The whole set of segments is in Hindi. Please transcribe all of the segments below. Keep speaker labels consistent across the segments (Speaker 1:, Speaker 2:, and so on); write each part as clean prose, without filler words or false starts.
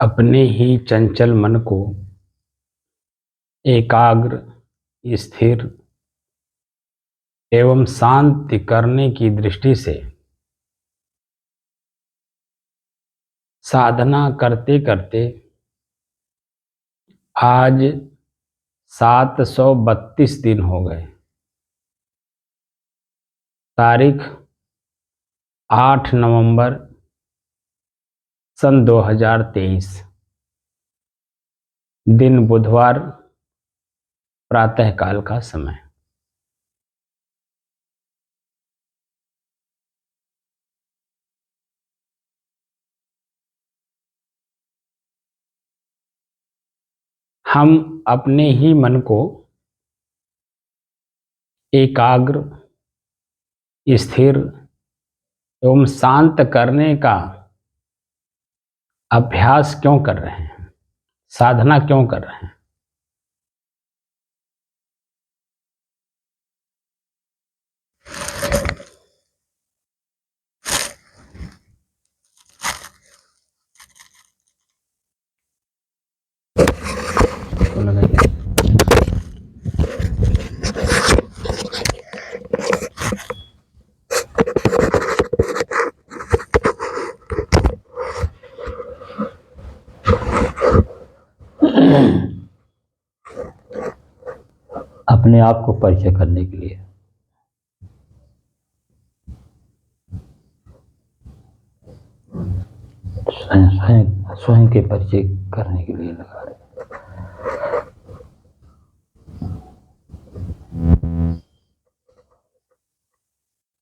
Speaker 1: अपने ही चंचल मन को एकाग्र, स्थिर एवं शांत करने की दृष्टि से साधना करते करते आज 732 दिन हो गए। तारीख 8 नवंबर सन 2023, दिन बुधवार, प्रातःकाल का समय। हम अपने ही मन को एकाग्र, स्थिर एवं शांत करने का अभ्यास क्यों कर रहे हैं, साधना क्यों कर रहे हैं?
Speaker 2: अपने आप को परिचय करने के लिए। स्वयं के परिचय करने के लिए लगा रहे।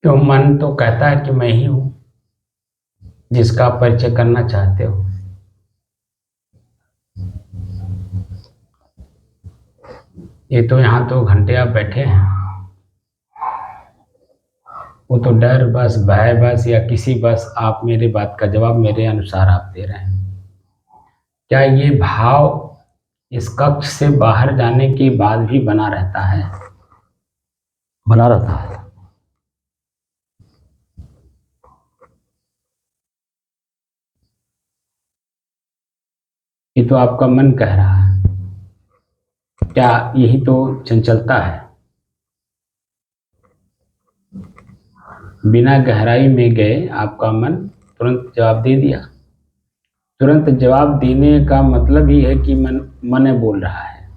Speaker 1: क्यों मन तो कहता है कि मैं ही हूं जिसका परिचय करना चाहते हो। ये तो यहाँ 2 घंटे आप बैठे हैं, वो तो डर बस, भय बस, या किसी बस आप मेरे बात का जवाब मेरे अनुसार आप दे रहे हैं। क्या ये भाव इस कक्ष से बाहर जाने के बाद भी बना रहता है?
Speaker 2: बना रहता है।
Speaker 1: ये तो आपका मन कह रहा है। क्या यही तो चंचलता है? बिना गहराई में गए आपका मन तुरंत जवाब दे दिया। तुरंत जवाब देने का मतलब ही है कि मन बोल रहा है,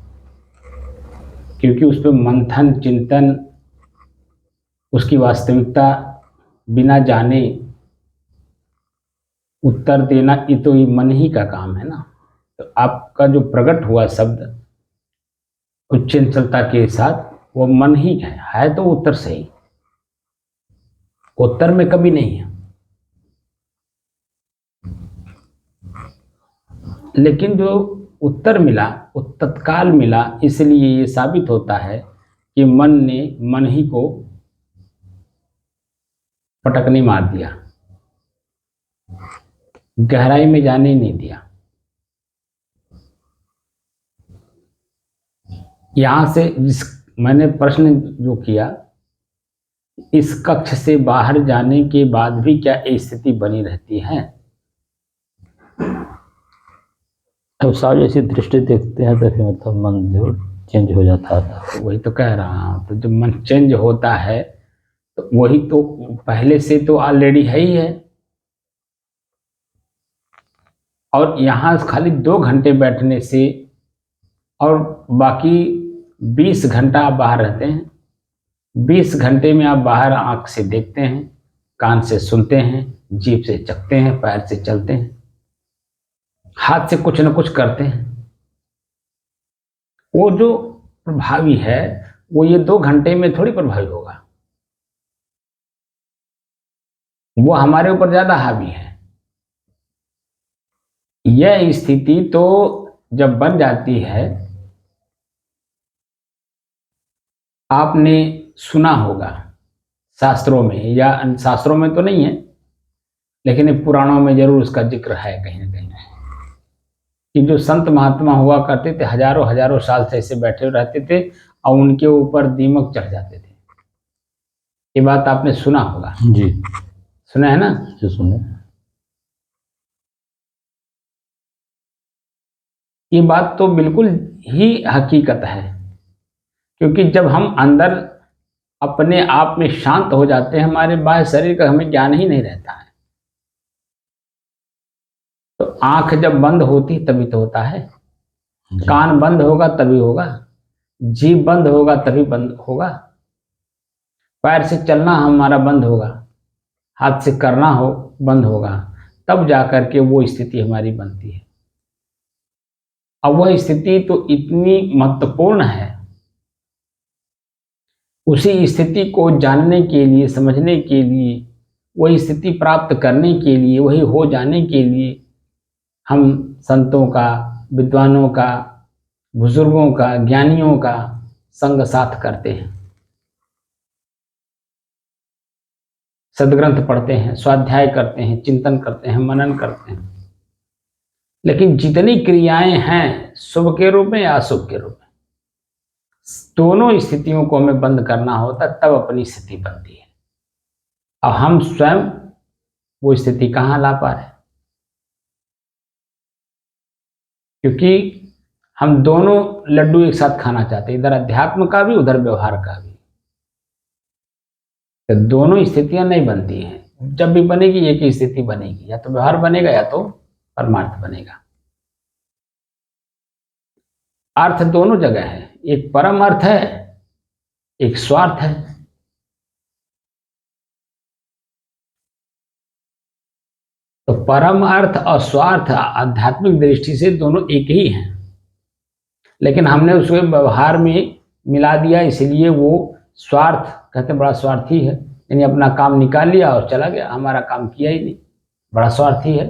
Speaker 1: क्योंकि उस पर मंथन, चिंतन, उसकी वास्तविकता बिना जाने उत्तर देना, ये तो ये मन ही का काम है ना। तो आपका जो प्रकट हुआ शब्द उच्च चंचलता के साथ, वो मन ही है तो उत्तर सही, उत्तर में कभी नहीं है। लेकिन जो उत्तर मिला वो तत्काल मिला, इसलिए ये साबित होता है कि मन ने मन ही को पटकनी मार दिया, गहराई में जाने नहीं दिया। यहां से मैंने प्रश्न जो किया, इस कक्ष से बाहर जाने के बाद भी क्या स्थिति बनी रहती है?
Speaker 2: तो सारी ऐसी दृष्टि देखते हैं तो फिर मतलब मन जो चेंज हो जाता है।
Speaker 1: तो वही तो कह रहा हूं, तो जब मन चेंज होता है तो वही तो पहले से तो ऑलरेडी है ही है। और यहां खाली 2 घंटे बैठने से और बाकी 20 घंटा आप बाहर रहते हैं। 20 घंटे में आप बाहर आंख से देखते हैं, कान से सुनते हैं, जीभ से चखते हैं, पैर से चलते हैं, हाथ से कुछ न कुछ करते हैं। वो जो प्रभावी है वो ये 2 घंटे में थोड़ी प्रभावी होगा, वो हमारे ऊपर ज्यादा हावी है। यह स्थिति तो जब बन जाती है, आपने सुना होगा शास्त्रों में, या शास्त्रों में तो नहीं है लेकिन पुराणों में जरूर उसका जिक्र है कहीं ना कहीं, कि जो संत महात्मा हुआ करते थे हजारों हजारों साल से ऐसे बैठे रहते थे और उनके ऊपर दीमक चढ़ जाते थे। ये बात आपने सुना होगा।
Speaker 2: जी,
Speaker 1: सुना है ना?
Speaker 2: जो सुने।
Speaker 1: ये बात तो बिल्कुल ही हकीकत है, क्योंकि जब हम अंदर अपने आप में शांत हो जाते हैं, हमारे बाह्य शरीर का हमें ज्ञान ही नहीं रहता है। तो आंख जब बंद होती तभी तो होता है, कान बंद होगा तभी होगा, जीभ बंद होगा तभी बंद होगा, पैर से चलना हमारा बंद होगा, हाथ से करना हो बंद होगा, तब जाकर के वो स्थिति हमारी बनती है। अब वह स्थिति तो इतनी महत्वपूर्ण है, उसी स्थिति को जानने के लिए, समझने के लिए, वही स्थिति प्राप्त करने के लिए, वही हो जाने के लिए हम संतों का, विद्वानों का, बुजुर्गों का, ज्ञानियों का संग साथ करते हैं, सदग्रंथ पढ़ते हैं, स्वाध्याय करते हैं, चिंतन करते हैं, मनन करते हैं। लेकिन जितनी क्रियाएं हैं शुभ के रूप में या अशुभ के रूप में, दोनों स्थितियों को हमें बंद करना होता, तब अपनी स्थिति बनती है। अब हम स्वयं वो स्थिति कहाँ ला पा रहे, क्योंकि हम दोनों लड्डू एक साथ खाना चाहते हैं, इधर अध्यात्म का भी, उधर व्यवहार का भी। तो दोनों स्थितियां नहीं बनती हैं। जब भी बनेगी एक ही स्थिति बनेगी, या तो व्यवहार बनेगा या तो परमार्थ बनेगा। अर्थ दोनों जगह है, एक परम अर्थ है, एक स्वार्थ है। तो परम अर्थ और स्वार्थ आध्यात्मिक दृष्टि से दोनों एक ही हैं, लेकिन हमने उसको व्यवहार में मिला दिया, इसलिए वो स्वार्थ कहते बड़ा स्वार्थी है, यानी अपना काम निकाल लिया और चला गया, हमारा काम किया ही नहीं, बड़ा स्वार्थी है।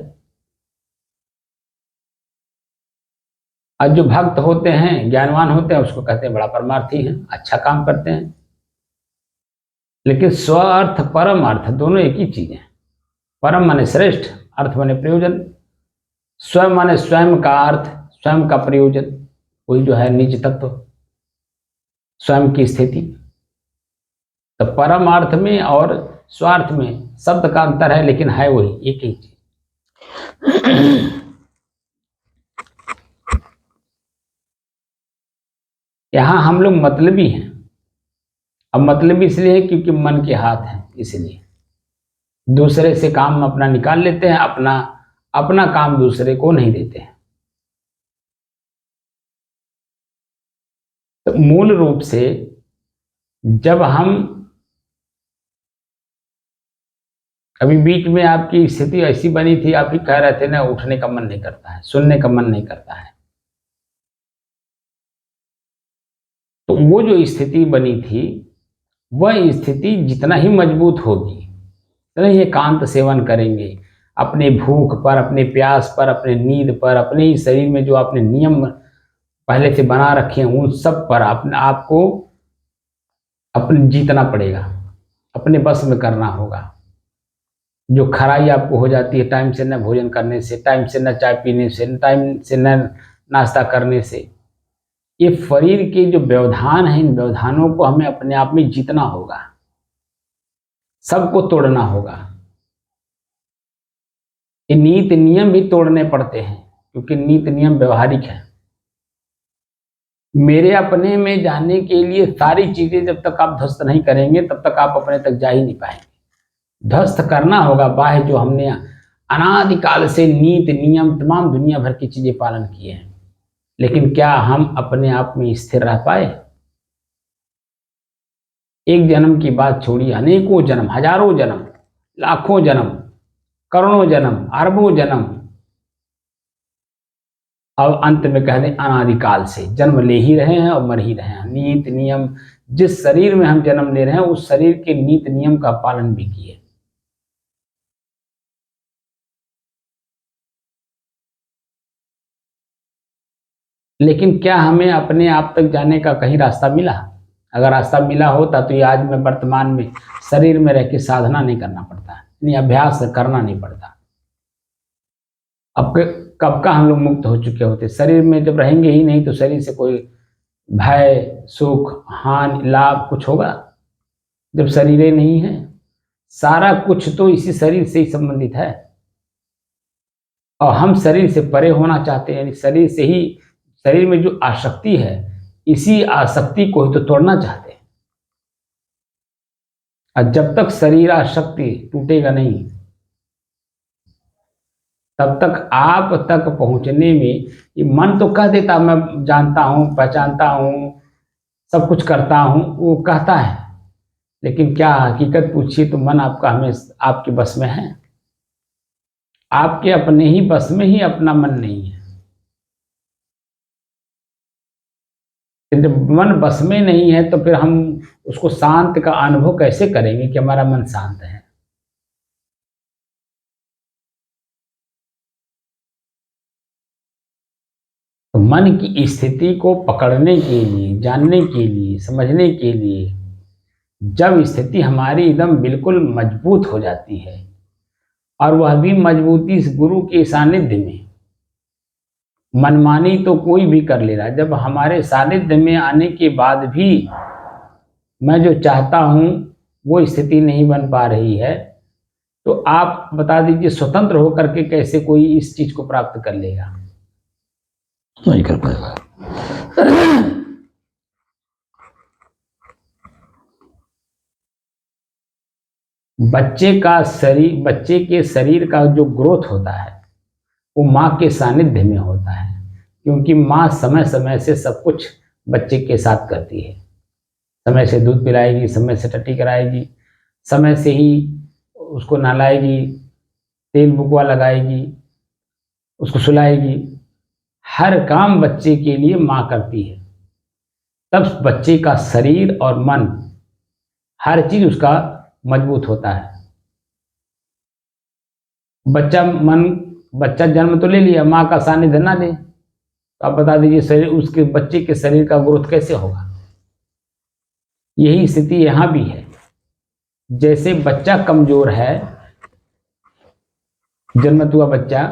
Speaker 1: आज जो भक्त होते हैं, ज्ञानवान होते हैं, उसको कहते हैं बड़ा परमार्थी है, अच्छा काम करते हैं। लेकिन स्व अर्थ, परम अर्थ दोनों एक ही चीज है। परम माने श्रेष्ठ, अर्थ माने प्रयोजन। स्वयं माने स्वयं का अर्थ, स्वयं का प्रयोजन, वही जो है निज तत्व, स्वयं की स्थिति। तो परम अर्थ में और स्वार्थ में शब्द का अंतर है, लेकिन है वही एक ही चीज। यहां हम लोग मतलबी हैं। अब मतलबी इसलिए है क्योंकि मन के हाथ है, इसलिए दूसरे से काम अपना निकाल लेते हैं, अपना काम दूसरे को नहीं देते हैं। तो मूल रूप से जब हम, अभी बीच में आपकी स्थिति ऐसी बनी थी, आप ही कह रहे थे ना, उठने का मन नहीं करता है, सुनने का मन नहीं करता है, तो वो जो स्थिति बनी थी, वह स्थिति जितना ही मजबूत होगी, उतना ही एकांत सेवन करेंगे, अपने भूख पर, अपने प्यास पर, अपने नींद पर, अपने ही शरीर में जो आपने नियम पहले से बना रखे हैं, उन सब पर आपको अपने जीतना पड़ेगा, अपने बस में करना होगा। जो खराई आपको हो जाती है टाइम से न भोजन करने से, टाइम से न चाय पीने से, टाइम से न नाश्ता करने से, ये शरीर के जो व्यवधान हैं, इन व्यवधानों को हमें अपने आप में जीतना होगा, सबको तोड़ना होगा। ये नीति नियम भी तोड़ने पड़ते हैं, क्योंकि नीति नियम व्यवहारिक है। मेरे अपने में जाने के लिए सारी चीजें जब तक आप ध्वस्त नहीं करेंगे, तब तक आप अपने तक जा ही नहीं पाएंगे। ध्वस्त करना होगा बाह्य जो हमने अनादिकाल से नीति नियम तमाम दुनिया भर की चीजें पालन किए हैं, लेकिन क्या हम अपने आप में स्थिर रह पाए? एक जन्म की बात छोड़िए, अनेकों जन्म, हजारों जन्म, लाखों जन्म, करोड़ों जन्म, अरबों जन्म, अब अंत में कह दें अनादिकाल से जन्म ले ही रहे हैं और मर ही रहे हैं। नीति नियम, जिस शरीर में हम जन्म ले रहे हैं, उस शरीर के नीति नियम का पालन भी किए। लेकिन क्या हमें अपने आप तक जाने का कहीं रास्ता मिला? अगर रास्ता मिला होता तो ये आज मैं वर्तमान में शरीर में रह के साधना नहीं करना पड़ता, यानी अभ्यास करना नहीं पड़ता। अब कब का हम लोग मुक्त हो चुके होते। शरीर में जब रहेंगे ही नहीं तो शरीर से कोई भय, सुख, हानि, लाभ कुछ होगा? जब शरीर ही नहीं है, सारा कुछ तो इसी शरीर से ही संबंधित है, और हम शरीर से परे होना चाहते हैं, यानी शरीर से ही शरीर में जो आसक्ति है, इसी आसक्ति को ही तो तोड़ना चाहते हैं। और जब तक शरीर आसक्ति टूटेगा नहीं, तब तक आप तक पहुंचने में ये मन तो कह देता मैं जानता हूं, पहचानता हूं, सब कुछ करता हूं, वो कहता है, लेकिन क्या हकीकत पूछिए तो मन आपका हमेशा आपके बस में है। आपके अपने ही बस में ही अपना मन नहीं है। जब मन बस में नहीं है तो फिर हम उसको शांत का अनुभव कैसे करेंगे कि हमारा मन शांत है। तो मन की स्थिति को पकड़ने के लिए, जानने के लिए, समझने के लिए, जब स्थिति हमारी एकदम बिल्कुल मजबूत हो जाती है, और वह भी मजबूती इस गुरु के सानिध्य में, मनमानी तो कोई भी कर ले रहा, जब हमारे सानिध्य में आने के बाद भी मैं जो चाहता हूं वो स्थिति नहीं बन पा रही है, तो आप बता दीजिए स्वतंत्र होकर के कैसे कोई इस चीज को प्राप्त कर लेगा?
Speaker 2: नहीं कर पाएगा।
Speaker 1: बच्चे के शरीर का जो ग्रोथ होता है वो माँ के सानिध्य में होता है, क्योंकि माँ समय समय से सब कुछ बच्चे के साथ करती है। समय से दूध पिलाएगी, समय से टट्टी कराएगी, समय से ही उसको नहलाएगी, तेल बुकवा लगाएगी, उसको सुलाएगी। हर काम बच्चे के लिए माँ करती है। तब बच्चे का शरीर और मन हर चीज उसका मजबूत होता है। बच्चा जन्म तो ले लिया, माँ का सानिध्य ना ले, तो आप बता दीजिए शरीर उसके बच्चे के शरीर का ग्रोथ कैसे होगा? यही स्थिति यहां भी है। जैसे बच्चा कमजोर है, जन्मत हुआ बच्चा,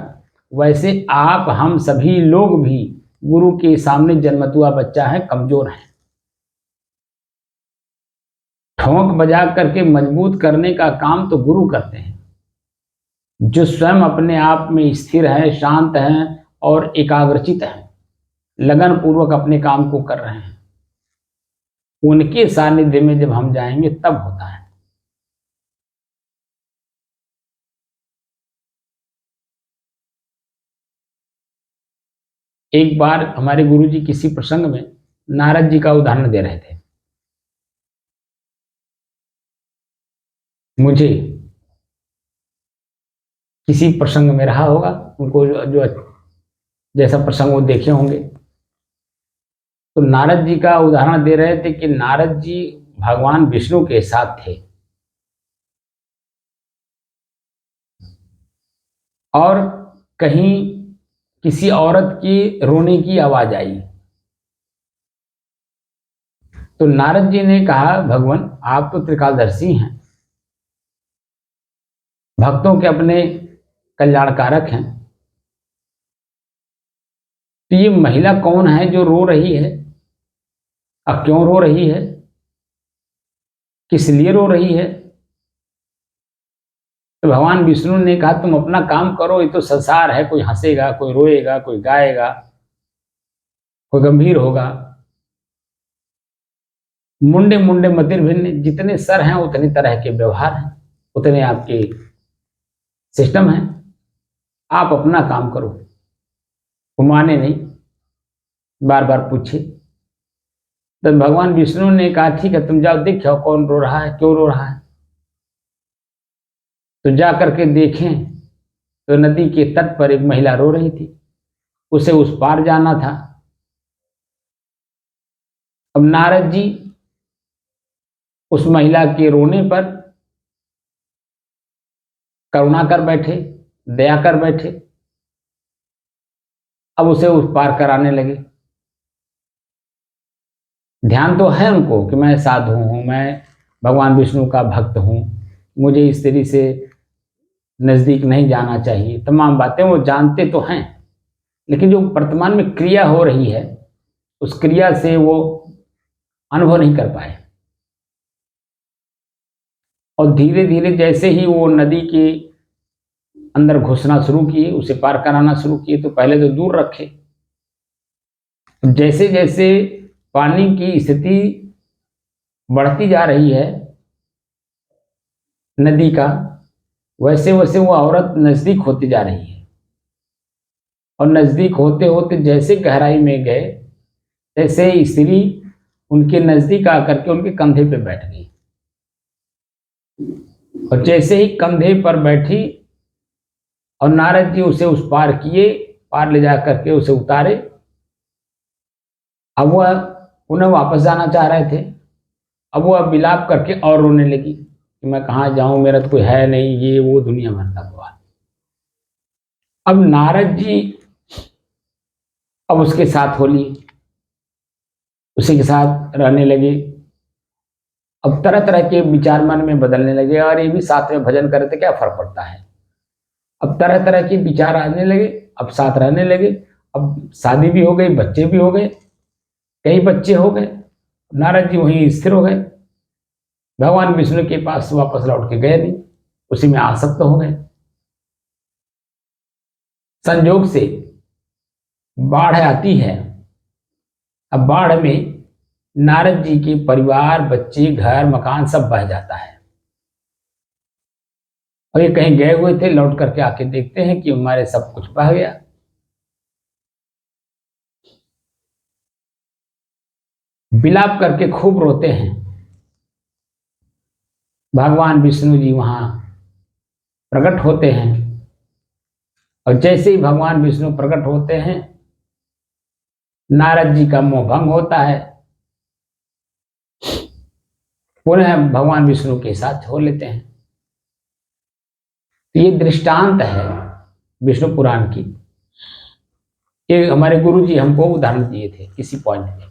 Speaker 1: वैसे आप हम सभी लोग भी गुरु के सामने जन्मत हुआ बच्चा है, कमजोर है। ठोंक बजा करके मजबूत करने का काम तो गुरु करते हैं, जो स्वयं अपने आप में स्थिर है, शांत हैं और एकाग्रचित हैं, लगन पूर्वक अपने काम को कर रहे हैं। उनके सानिध्य में जब हम जाएंगे तब होता है। एक बार हमारे गुरुजी किसी प्रसंग में नारद जी का उदाहरण दे रहे थे। मुझे किसी प्रसंग में रहा होगा, उनको जो जैसा प्रसंग वो देखे होंगे, तो नारद जी का उदाहरण दे रहे थे कि नारद जी भगवान विष्णु के साथ थे और कहीं किसी औरत की रोने की आवाज आई, तो नारद जी ने कहा भगवान आप तो त्रिकालदर्शी हैं, भक्तों के अपने कल्याणकारक हैं, तो ये महिला कौन है जो रो रही है, अब क्यों रो रही है, किस लिए रो रही है? तो भगवान विष्णु ने कहा तुम अपना काम करो, ये तो संसार है, कोई हंसेगा, कोई रोएगा, कोई गाएगा, कोई गंभीर होगा। मुंडे मुंडे मतिर भिन्न, जितने सर हैं उतनी तरह के व्यवहार हैं, उतने आपके सिस्टम हैं। आप अपना काम करो, घुमाने नहीं, बार बार पूछे। तो भगवान विष्णु ने कहा ठीक है तुम जाओ देखो कौन रो रहा है, क्यों रो रहा है। तो जा करके देखें तो नदी के तट पर एक महिला रो रही थी, उसे उस पार जाना था। अब नारद जी उस महिला के रोने पर करुणा कर बैठे, दया कर बैठे, अब उसे उस पार कराने लगे। ध्यान तो है उनको कि मैं साधु हूं, मैं भगवान विष्णु का भक्त हूं, मुझे इस तरीके से नजदीक नहीं जाना चाहिए, तमाम बातें वो जानते तो हैं, लेकिन जो वर्तमान में क्रिया हो रही है उस क्रिया से वो अनुभव नहीं कर पाए। और धीरे धीरे जैसे ही वो नदी के अंदर घुसना शुरू किए, उसे पार कराना शुरू किए, तो पहले तो दूर रखे, जैसे जैसे पानी की स्थिति बढ़ती जा रही है नदी का, वैसे वैसे वो औरत नजदीक होती जा रही है, और नजदीक होते होते जैसे गहराई में गए, तैसे स्त्री उनके नजदीक आकर के उनके कंधे पे बैठ गई, और जैसे ही कंधे पर बैठी और नारद जी उसे उस पार किए, पार ले जा करके उसे उतारे। अब वह उन्हें वापस जाना चाह रहे थे। अब वह विलाप करके और रोने लगी कि मैं कहाँ जाऊं, मेरा तो कोई है नहीं, ये वो दुनिया भर का बवाल। अब नारद जी अब उसके साथ हो लिए, उसी के साथ रहने लगे। अब तरह तरह के विचार मन में बदलने लगे, और ये भी साथ में भजन करे तो क्या फर्क पड़ता है। अब तरह तरह के विचार आने लगे, अब साथ रहने लगे। अब शादी भी हो गई, बच्चे भी हो गए, कई बच्चे हो गए। नारद जी वहीं स्थिर हो गए, भगवान विष्णु के पास वापस लौट के गए नहीं, उसी में आसक्त हो गए। संयोग से बाढ़ आती है। अब बाढ़ में नारद जी के परिवार, बच्चे, घर, मकान सब बह जाता है। और ये कहीं गए हुए थे, लौट करके आके देखते हैं कि हमारे सब कुछ बह गया। विलाप करके खूब रोते हैं। भगवान विष्णु जी वहां प्रकट होते हैं, और जैसे ही भगवान विष्णु प्रकट होते हैं, नारद जी का मोह भंग होता है, पुनः भगवान विष्णु के साथ हो लेते हैं। तो ये दृष्टांत है विष्णु पुराण की। ये हमारे गुरु जी हमको उदाहरण दिए थे किसी पॉइंट में।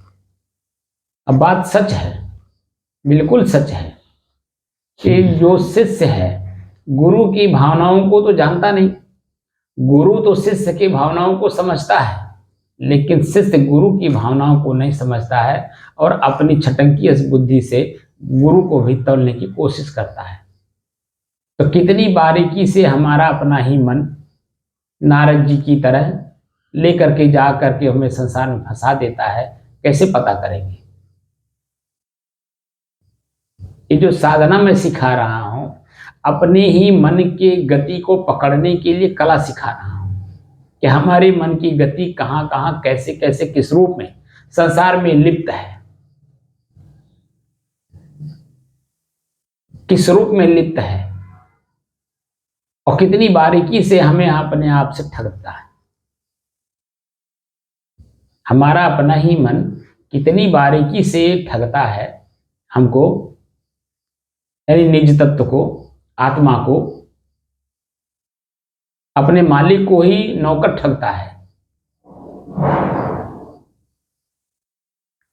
Speaker 1: अब बात सच है, बिल्कुल सच है कि जो शिष्य है गुरु की भावनाओं को तो जानता नहीं, गुरु तो शिष्य की भावनाओं को समझता है, लेकिन शिष्य गुरु की भावनाओं को नहीं समझता है, और अपनी छटंकी बुद्धि से गुरु को भी तोलने की कोशिश करता है। तो कितनी बारीकी से हमारा अपना ही मन नारद जी की तरह लेकर के जा करके हमें संसार में फंसा देता है, कैसे पता करेंगे। ये जो साधना मैं सिखा रहा हूं, अपने ही मन के गति को पकड़ने के लिए कला सिखा रहा हूं कि हमारे मन की गति कहां कहां, कैसे कैसे, किस रूप में संसार में लिप्त है, किस रूप में लिप्त है, और कितनी बारीकी से हमें अपने आप से ठगता है। हमारा अपना ही मन कितनी बारीकी से ठगता है हमको, यानी निज तत्व को, आत्मा को, अपने मालिक को ही नौकर ठगता है।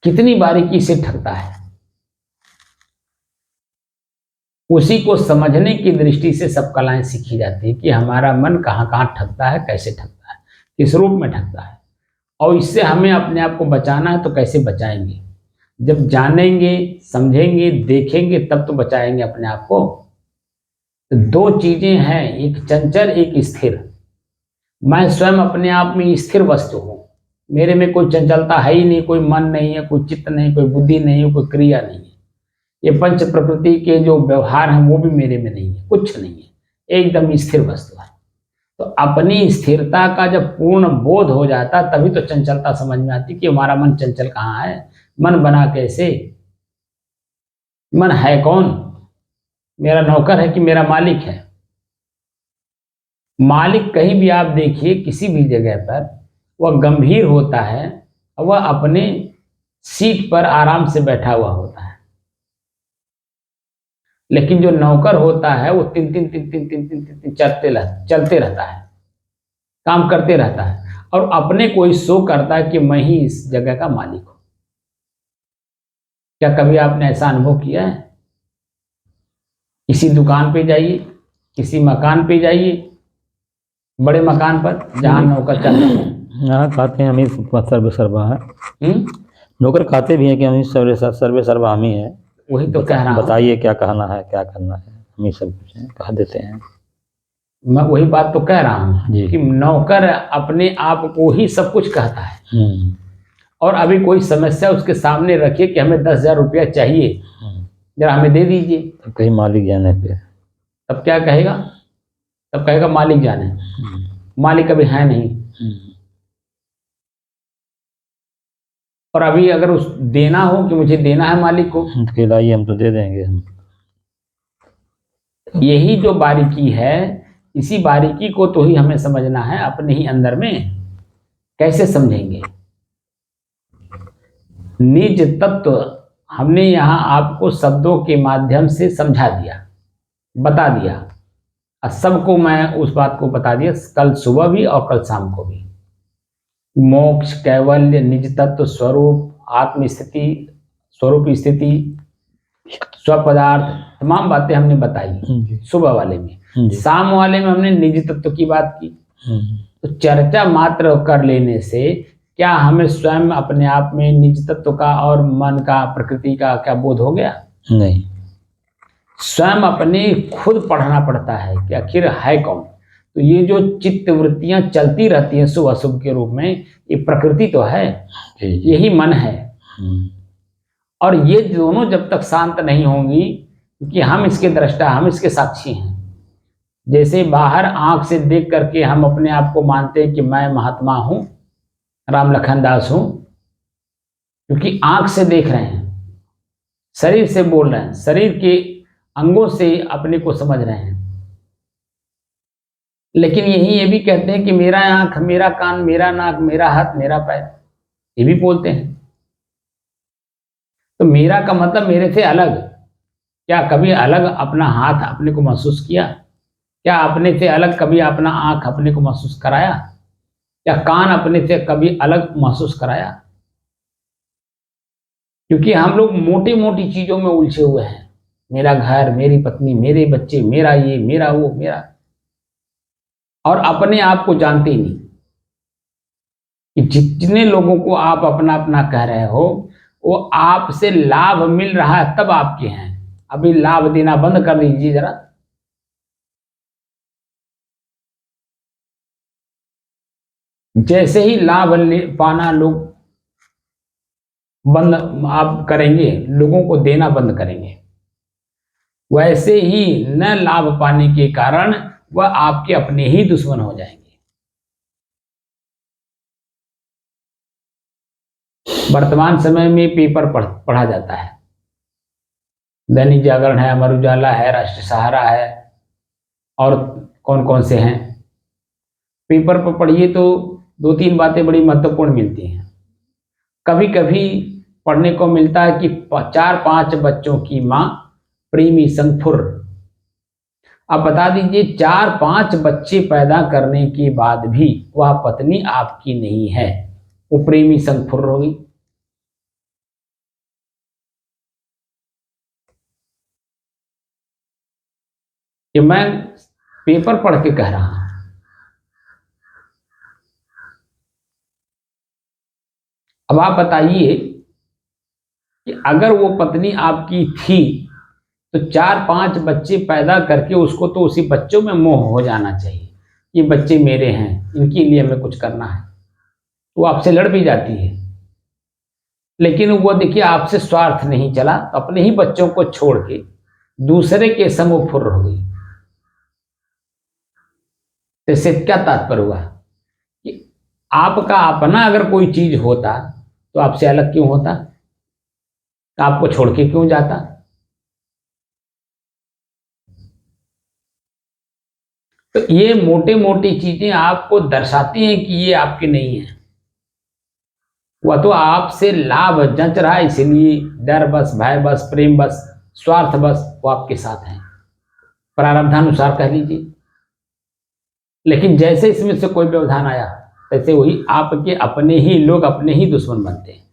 Speaker 1: कितनी बारीकी से ठगता है, उसी को समझने की दृष्टि से सब कलाएं सीखी जाती है कि हमारा मन कहां कहां ठगता है, कैसे ठगता है, किस रूप में ठगता है, और इससे हमें अपने आप को बचाना है। तो कैसे बचाएंगे? जब जानेंगे, समझेंगे, देखेंगे, तब तो बचाएंगे अपने आप को। तो दो चीजें हैं, एक चंचल, एक स्थिर। मैं स्वयं अपने आप में स्थिर वस्तु हूं, मेरे में कोई चंचलता है ही नहीं, कोई मन नहीं है, कोई चित्त नहीं, कोई बुद्धि नहीं है, कोई क्रिया नहीं है। ये पंच प्रकृति के जो व्यवहार हैं वो भी मेरे में नहीं है, कुछ नहीं है, एकदम स्थिर वस्तु है। तो अपनी स्थिरता का जब पूर्ण बोध हो जाता, तभी तो चंचलता समझ में आती कि हमारा मन चंचल कहाँ है, मन बना कैसे, मन है कौन, मेरा नौकर है कि मेरा मालिक है। मालिक कहीं भी आप देखिए, किसी भी जगह पर वह गंभीर होता है, वह अपने सीट पर आराम से बैठा हुआ होता है। लेकिन जो नौकर होता है वो तीन तीन तीन तीन तीन तीन तीन चलते रहता है, काम करते रहता है, और अपने को ही शो करता है कि मैं ही इस जगह का मालिक हूं। क्या कभी आपने ऐसा अनुभव किया है? किसी दुकान पे जाइए, किसी मकान पे जाइए, बड़े मकान पर जहां नौकर चल रहे हैं,
Speaker 2: हाँ खाते हैं हम ही, सर्वे सर्वा है। नौकर खाते भी हैं कि हम ही सर्वे सर्वा हम ही है।
Speaker 1: वही तो कह रहा हूं,
Speaker 2: बताइए क्या कहना है, क्या करना है, हम ही सब कुछ कह देते हैं।
Speaker 1: मैं वही बात तो कह रहा हूं
Speaker 2: जी।
Speaker 1: कि नौकर अपने आप को ही सब कुछ कहता है, और अभी कोई समस्या उसके सामने रखिए कि हमें 10,000 रुपया चाहिए, जरा हमें दे दीजिए,
Speaker 2: तो कहीं मालिक जाने पे
Speaker 1: तब क्या कहेगा? तब कहेगा मालिक जाने। मालिक अभी है नहीं। और अभी अगर उस देना हो कि मुझे देना है मालिक को,
Speaker 2: तो खिलाइए, हम तो दे देंगे हम।
Speaker 1: यही जो बारीकी है, इसी बारीकी को तो ही हमें समझना है अपने ही अंदर में। कैसे समझेंगे? निज तत्व हमने यहाँ आपको शब्दों के माध्यम से समझा दिया, बता दिया, और सबको मैं उस बात को बता दिया, कल सुबह भी और कल शाम को भी। मोक्ष, कैवल्य, निज तत्व, स्वरूप, आत्म स्थिति, स्वरूप स्थिति, स्वपदार्थ, तमाम बातें हमने बताई सुबह वाले में। शाम वाले में हमने निज तत्व की बात की। तो चर्चा मात्र कर लेने से क्या हमें स्वयं अपने आप में निज तत्व का और मन का, प्रकृति का क्या बोध हो गया?
Speaker 2: नहीं।
Speaker 1: स्वयं अपने खुद पढ़ना पड़ता है कि आखिर है कौन। तो ये जो चित्त वृत्तियां चलती रहती हैं शुभ अशुभ के रूप में, ये प्रकृति तो है, यही मन है। और ये दोनों जब तक शांत नहीं होंगी, क्योंकि हम इसके दृष्टा, हम इसके साक्षी हैं। जैसे बाहर आंख से देख करके हम अपने आप को मानते हैं कि मैं महात्मा हूं, राम लखन दास हूं, क्योंकि आंख से देख रहे हैं, शरीर से बोल रहे हैं, शरीर के अंगों से अपने को समझ रहे हैं। लेकिन यही ये भी कहते हैं कि मेरा आंख, मेरा कान, मेरा नाक, मेरा हाथ, मेरा पैर, ये भी बोलते हैं। तो मेरा का मतलब मेरे से अलग। क्या कभी अलग अपना हाथ अपने को महसूस किया? क्या अपने से अलग कभी अपना आंख अपने को महसूस कराया? या कान अपने से कभी अलग महसूस कराया? क्योंकि हम लोग मोटी मोटी चीजों में उलझे हुए हैं। मेरा घर, मेरी पत्नी, मेरे बच्चे, मेरा ये, मेरा वो, मेरा, और अपने आप को जानते ही नहीं। कि जितने लोगों को आप अपना अपना कह रहे हो, वो आपसे लाभ मिल रहा है तब आपके हैं। अभी लाभ देना बंद कर दीजिए जरा। जैसे ही लाभ पाना लोग बंद आप करेंगे, लोगों को देना बंद करेंगे, वैसे ही न लाभ पाने के कारण वह आपके अपने ही दुश्मन हो जाएंगे। वर्तमान समय में पेपर पढ़ा जाता है, दैनिक जागरण है, अमर उजाला है, राष्ट्रीय सहारा है, और कौन कौन से हैं। पेपर पर पढ़िए तो 2-3 बातें बड़ी महत्वपूर्ण मिलती हैं। कभी कभी पढ़ने को मिलता है कि 4-5 बच्चों की मां प्रेमी संग फुर्र। अब बता दीजिए, 4-5 बच्चे पैदा करने के बाद भी वह पत्नी आपकी नहीं है, वो प्रेमी संग फुर्र होगी। ये मैं पेपर पढ़ के कह रहा हूं। अब आप बताइए कि अगर वो पत्नी आपकी थी तो 4-5 बच्चे पैदा करके उसको तो उसी बच्चों में मोह हो जाना चाहिए। ये बच्चे मेरे हैं, इनके लिए हमें कुछ करना है, वो आपसे लड़ भी जाती है। लेकिन वो देखिए आपसे स्वार्थ नहीं चला, तो अपने ही बच्चों को छोड़ के दूसरे के संग वो फुर्र हो गई। तो इससे क्या तात्पर्य हुआ कि आपका अपना अगर कोई चीज होता तो आपसे अलग क्यों होता, आपको छोड़ के क्यों जाता? तो ये मोटे मोटी चीजें आपको दर्शाती हैं कि ये आपके नहीं है। वह तो आपसे लाभ जंच रहा है, इसलिए डर बस, भय बस, प्रेम बस, स्वार्थ बस वो आपके साथ है, प्रारब्धानुसार कह लीजिए। लेकिन जैसे इसमें से कोई व्यवधान आया, तैसे वही आपके अपने ही लोग अपने ही दुश्मन बनते हैं।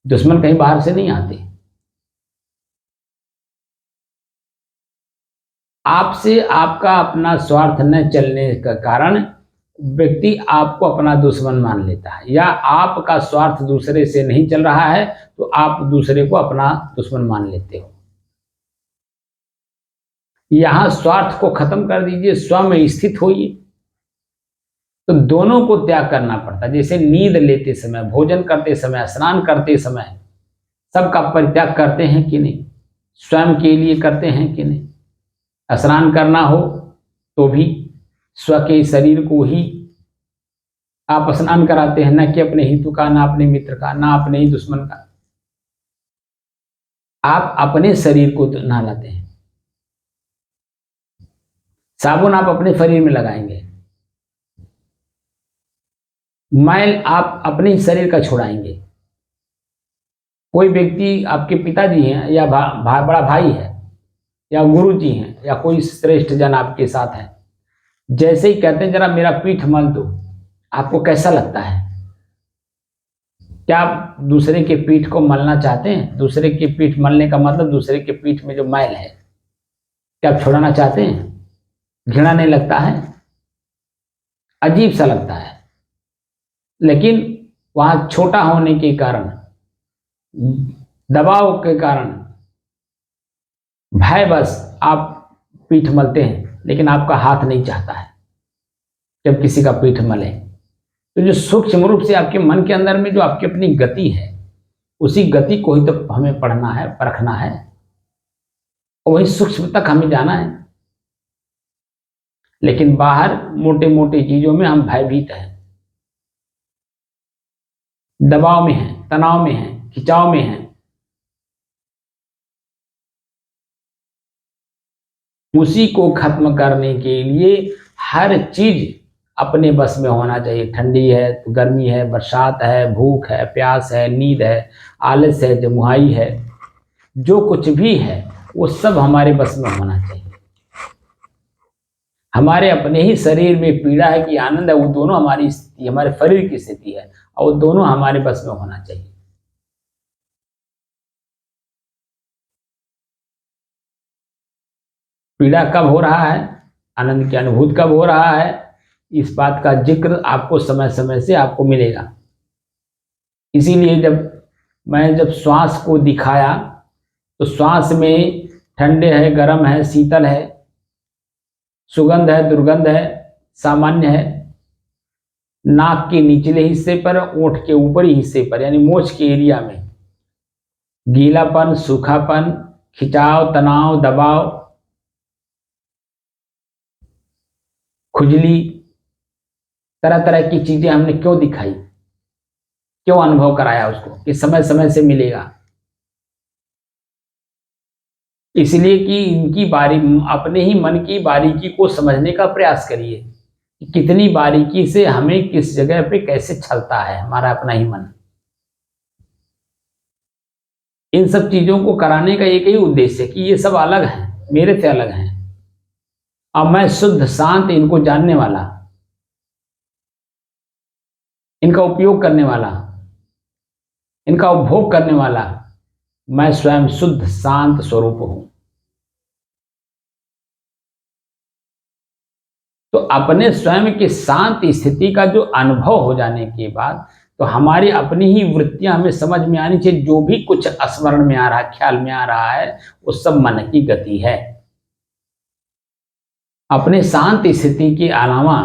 Speaker 1: दुश्मन कहीं बाहर से नहीं आते। आपसे आपका अपना स्वार्थ न चलने का कारण व्यक्ति आपको अपना दुश्मन मान लेता है, या आपका स्वार्थ दूसरे से नहीं चल रहा है तो आप दूसरे को अपना दुश्मन मान लेते हो। यहां स्वार्थ को खत्म कर दीजिए, स्व में स्थित होइए। तो दोनों को त्याग करना पड़ता है। जैसे नींद लेते समय, भोजन करते समय, स्नान करते समय सबका परित्याग करते हैं कि नहीं, स्वयं के लिए करते हैं कि नहीं। स्नान करना हो तो भी स्व के शरीर को ही आप स्नान कराते हैं, न कि अपने हितु का, ना अपने मित्र का, ना अपने ही दुश्मन का। आप अपने शरीर को नहलाते हैं। साबुन आप अपने शरीर में लगाएंगे, मैल आप अपने शरीर का छुड़ाएंगे। कोई व्यक्ति आपके पिताजी हैं या बड़ा भाई है या गुरु जी हैं या कोई श्रेष्ठ जन आपके साथ है, जैसे ही कहते हैं जरा मेरा पीठ मल दो, आपको कैसा लगता है? क्या आप दूसरे के पीठ को मलना चाहते हैं? दूसरे के पीठ मलने का मतलब दूसरे के पीठ में जो मैल है क्या आप छुड़ाना चाहते हैं? घृणा नहीं लगता है? अजीब सा लगता है। लेकिन वहां छोटा होने के कारण, दबाव के कारण, भय बस आप पीठ मलते हैं, लेकिन आपका हाथ नहीं चाहता है जब किसी का पीठ मले। तो जो सूक्ष्म रूप से आपके मन के अंदर में जो आपकी अपनी गति है, उसी गति को ही तो हमें पढ़ना है, परखना है, और वही सूक्ष्म तक हमें जाना है। लेकिन बाहर मोटे मोटे चीजों में हम भयभीत हैं, दबाव में हैं, तनाव में हैं, खिंचाव में हैं। उसी को खत्म करने के लिए हर चीज अपने बस में होना चाहिए। ठंडी है तो गर्मी है, बरसात है, भूख है, प्यास है, नींद है, आलस है, जमुहाई है, जो कुछ भी है वो सब हमारे बस में होना चाहिए। हमारे अपने ही शरीर में पीड़ा है कि आनंद है, वो दोनों हमारी स्थिति, हमारे शरीर की स्थिति है, और वो दोनों हमारे बस में होना चाहिए। पीड़ा कब हो रहा है, आनंद की अनुभूति कब हो रहा है, इस बात का जिक्र आपको समय समय से आपको मिलेगा। इसीलिए जब श्वास को दिखाया तो श्वास में ठंडे है, गर्म है, शीतल है, सुगंध है, दुर्गंध है, सामान्य है, नाक के निचले हिस्से पर, ओंठ के ऊपरी हिस्से पर यानी मोछ के एरिया में गीलापन, सूखापन, खिंचाव, तनाव, दबाव, खुजली, तरह तरह की चीजें हमने क्यों दिखाई, क्यों अनुभव कराया उसको कि समय समय से मिलेगा। इसलिए कि इनकी अपने ही मन की बारीकी को समझने का प्रयास करिए कि कितनी बारीकी से हमें किस जगह पे कैसे छलता है हमारा अपना ही मन। इन सब चीजों को कराने का एक ही उद्देश्य है कि ये सब अलग हैं, मेरे से अलग हैं, अब मैं शुद्ध शांत इनको जानने वाला, इनका उपयोग करने वाला, इनका उपभोग करने वाला मैं स्वयं शुद्ध शांत स्वरूप हूं। तो अपने स्वयं की शांत स्थिति का जो अनुभव हो जाने के बाद तो हमारी अपनी ही वृत्तियां हमें समझ में आनी चाहिए। जो भी कुछ स्मरण में आ रहा है, ख्याल में आ रहा है, वो सब मन की गति है। अपने शांत स्थिति के अलावा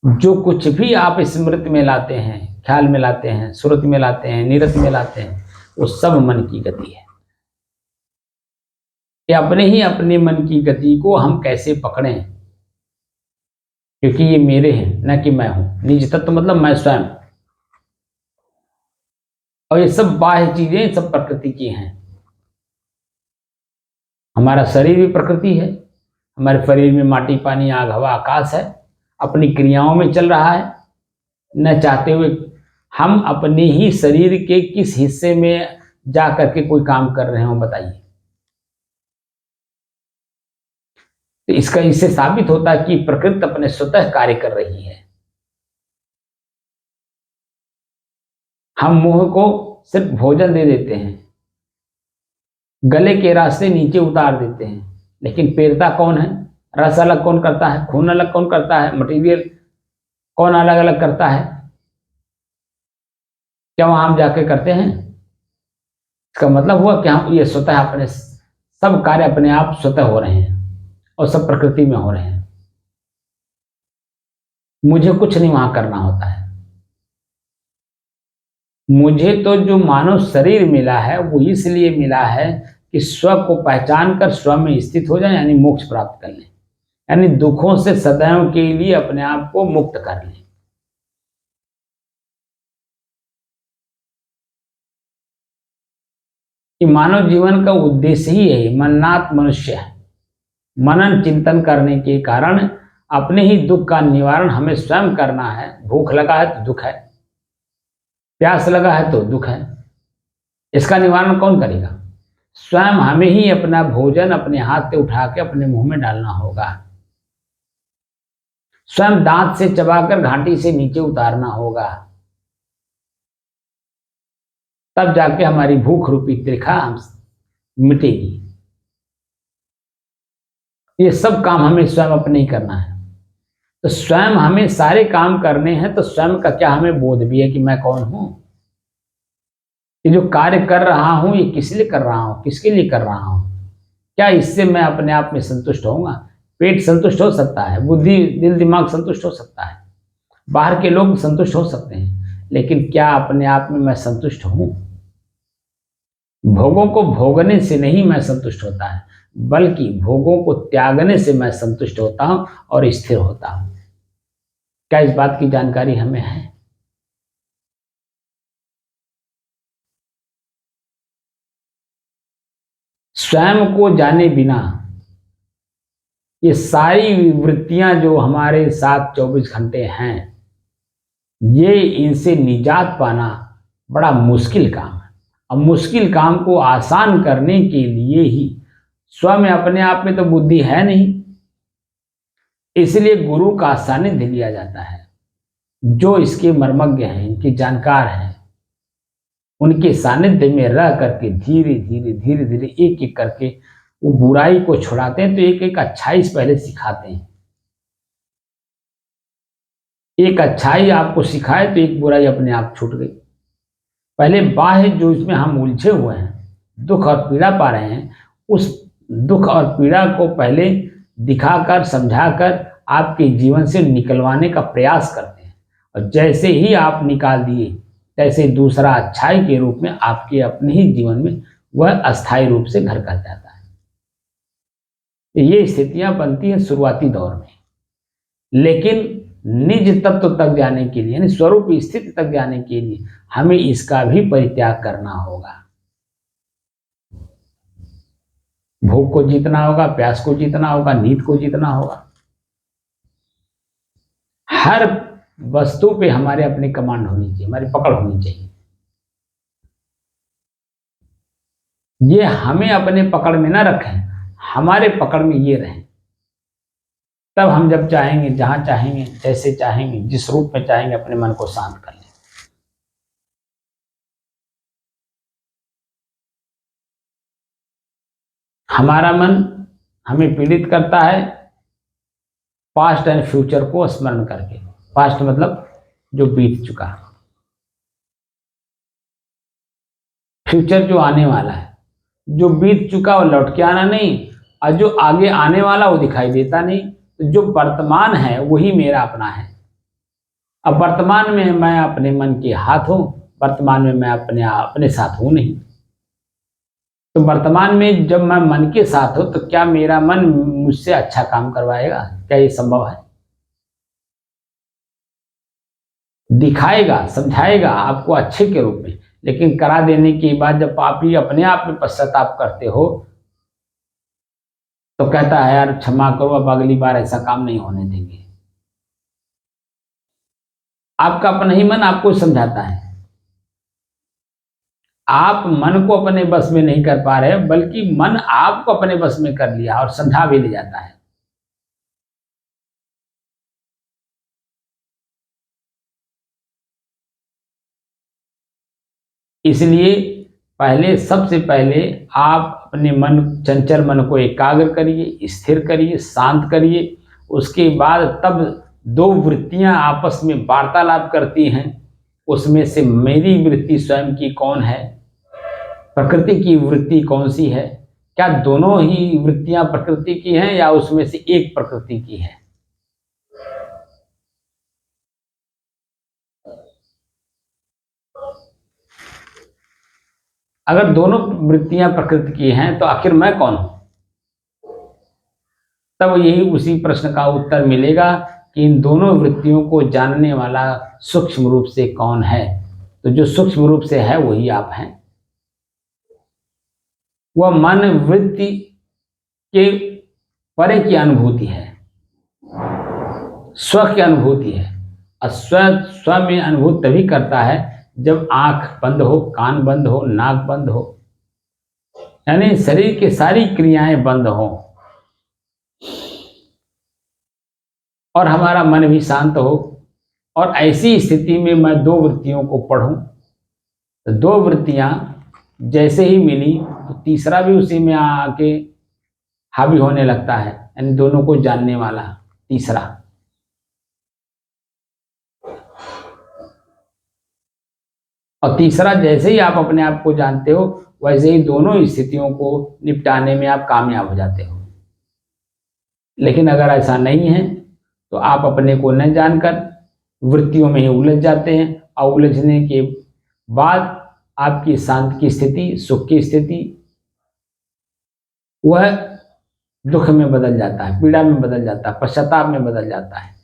Speaker 1: जो कुछ भी आप स्मृति में लाते हैं, ख्याल में लाते हैं, सुरत में लाते हैं, निरत में लाते हैं, वो सब मन की गति है। कि अपने ही अपने मन की गति को हम कैसे पकड़ें, क्योंकि ये मेरे हैं, न कि मैं हूं। निज तत्व मतलब मैं स्वयं, और ये सब बाह्य चीजें सब प्रकृति की हैं। हमारा शरीर भी प्रकृति है, हमारे शरीर में माटी, पानी, आग, हवा, आकाश है, अपनी क्रियाओं में चल रहा है। न चाहते हुए हम अपने ही शरीर के किस हिस्से में जा करके कोई काम कर रहे हो, बताइए। तो इससे साबित होता है कि प्रकृति अपने स्वतः कार्य कर रही है। हम मुंह को सिर्फ भोजन दे देते हैं, गले के रास्ते नीचे उतार देते हैं, लेकिन पेरता कौन है? रस अलग कौन करता है? खून अलग कौन करता है? मटेरियल कौन अलग अलग करता है? क्या वहां हम जाके करते हैं? इसका मतलब हुआ कि हम ये स्वतः अपने सब कार्य अपने आप स्वतः हो रहे हैं और सब प्रकृति में हो रहे हैं। मुझे कुछ नहीं वहां करना होता है। मुझे तो जो मानव शरीर मिला है वो इसलिए मिला है कि स्व को पहचान कर स्व में स्थित हो जाए, यानी मोक्ष प्राप्त कर ले, यानी दुखों से सदैव के लिए अपने आप को मुक्त कर ले। कि मानव जीवन का उद्देश्य ही है मननात् मनुष्य है। मनन चिंतन करने के कारण अपने ही दुख का निवारण हमें स्वयं करना है। भूख लगा है तो दुख है, प्यास लगा है तो दुख है, इसका निवारण कौन करेगा? स्वयं हमें ही अपना भोजन अपने हाथ से उठा के अपने मुंह में डालना होगा, स्वयं दांत से चबाकर घाटी से नीचे उतारना होगा, तब जाके हमारी भूख रूपी त्रिखा मिटेगी। ये सब काम हमें स्वयं अपने ही करना है। तो स्वयं हमें सारे काम करने हैं, तो स्वयं का क्या हमें बोध भी है कि मैं कौन हूं? ये जो कार्य कर रहा हूं ये किस लिए कर रहा हूं, किसके लिए कर रहा हूं? क्या इससे मैं अपने आप में संतुष्ट होऊंगा? पेट संतुष्ट हो सकता है, बुद्धि दिल दिमाग संतुष्ट हो सकता है, बाहर के लोग संतुष्ट हो सकते हैं, लेकिन क्या अपने आप में मैं संतुष्ट हूं? भोगों को भोगने से नहीं मैं संतुष्ट होता है, बल्कि भोगों को त्यागने से मैं संतुष्ट होता हूं और स्थिर होता हूं। क्या इस बात की जानकारी हमें है? स्वयं को जाने बिना ये सारी वृत्तियां जो हमारे साथ 24 घंटे हैं, ये इनसे निजात पाना बड़ा मुश्किल काम है। अब मुश्किल काम को आसान करने के लिए ही स्व में अपने आप में तो बुद्धि है नहीं, इसलिए गुरु का सानिध्य लिया जाता है। जो इसके मर्मज्ञ हैं, इनके जानकार हैं, उनके सानिध्य में रह करके धीरे धीरे धीरे धीरे एक एक करके वो बुराई को छुड़ाते हैं। तो एक एक अच्छाई से पहले सिखाते हैं। एक अच्छाई आपको सिखाए तो एक बुराई अपने आप छूट गई। पहले बाह्य जो इसमें हम उलझे हुए हैं, दुख और पीड़ा पा रहे हैं, उस दुख और पीड़ा को पहले दिखाकर समझाकर आपके जीवन से निकलवाने का प्रयास करते हैं। और जैसे ही आप निकाल दिए, तैसे दूसरा अच्छाई के रूप में आपके अपने ही जीवन में वह अस्थायी रूप से घर कर जाता है। ये स्थितियां बनती हैं शुरुआती दौर में, लेकिन निज तत्व तक जाने के लिए, यानी स्वरूप स्थिति तक जाने के लिए हमें इसका भी परित्याग करना होगा। भूख को जीतना होगा, प्यास को जीतना होगा, नींद को जीतना होगा। हर वस्तु पे हमारे अपनी कमांड होनी चाहिए, हमारी पकड़ होनी चाहिए। ये हमें अपने पकड़ में ना रखें, हमारे पकड़ में ये रहें। तब हम जब चाहेंगे, जहां चाहेंगे, जैसे चाहेंगे, जिस रूप में चाहेंगे, अपने मन को शांत कर लें। हमारा मन हमें पीड़ित करता है पास्ट एंड फ्यूचर को स्मरण करके। पास्ट मतलब जो बीत चुका, फ्यूचर जो आने वाला है। जो बीत चुका वो लौट के आना नहीं, और जो आगे आने वाला वो दिखाई देता नहीं। तो जो वर्तमान है वही मेरा अपना है। अब वर्तमान में मैं अपने मन के हाथ हूं, वर्तमान में मैं अपने साथ हूं नहीं। तो वर्तमान में जब मैं मन के साथ हूं, तो क्या मेरा मन मुझसे अच्छा काम करवाएगा? क्या ये संभव है? दिखाएगा, समझाएगा आपको अच्छे के रूप में, लेकिन करा देने के बाद जब आप ही अपने आप में पश्चाताप करते हो, तो कहता है यार क्षमा करो, अब अगली बार ऐसा काम नहीं होने देंगे। आपका अपना ही मन आपको समझाता है। आप मन को अपने बस में नहीं कर पा रहे, बल्कि मन आपको अपने बस में कर लिया और समझा भी ले जाता है। इसलिए पहले, सबसे पहले आप अपने मन, चंचल मन को एकाग्र करिए, स्थिर करिए, शांत करिए। उसके बाद तब दो वृत्तियां आपस में वार्तालाप करती हैं। उसमें से मेरी वृत्ति स्वयं की कौन है, प्रकृति की वृत्ति कौन सी है? क्या दोनों ही वृत्तियां प्रकृति की हैं, या उसमें से एक प्रकृति की है? अगर दोनों वृत्तियां प्रकृति की हैं तो आखिर मैं कौन हूं? तब यही उसी प्रश्न का उत्तर मिलेगा कि इन दोनों वृत्तियों को जानने वाला सूक्ष्म रूप से कौन है। तो जो सूक्ष्म रूप से है वही आप हैं। वह मन वृत्ति के परे की अनुभूति है, स्व की अनुभूति है। और स्व में अनुभूति तभी करता है जब आंख बंद हो, कान बंद हो, नाक बंद हो, यानी शरीर की सारी क्रियाएं बंद हो और हमारा मन भी शांत हो। और ऐसी स्थिति में मैं दो वृत्तियों को पढ़ूं तो दो वृत्तियां जैसे ही मिली तो तीसरा भी उसी में आके हावी होने लगता है, यानी दोनों को जानने वाला तीसरा। और तीसरा जैसे ही आप अपने आप को जानते हो वैसे ही दोनों स्थितियों को निपटाने में आप कामयाब हो जाते हो। लेकिन अगर ऐसा नहीं है तो आप अपने को न जानकर वृत्तियों में ही उलझ जाते हैं और उलझने के बाद आपकी शांत की स्थिति, सुख की स्थिति, वह दुख में बदल जाता है, पीड़ा में बदल जाता है, पश्चाताप में बदल जाता है।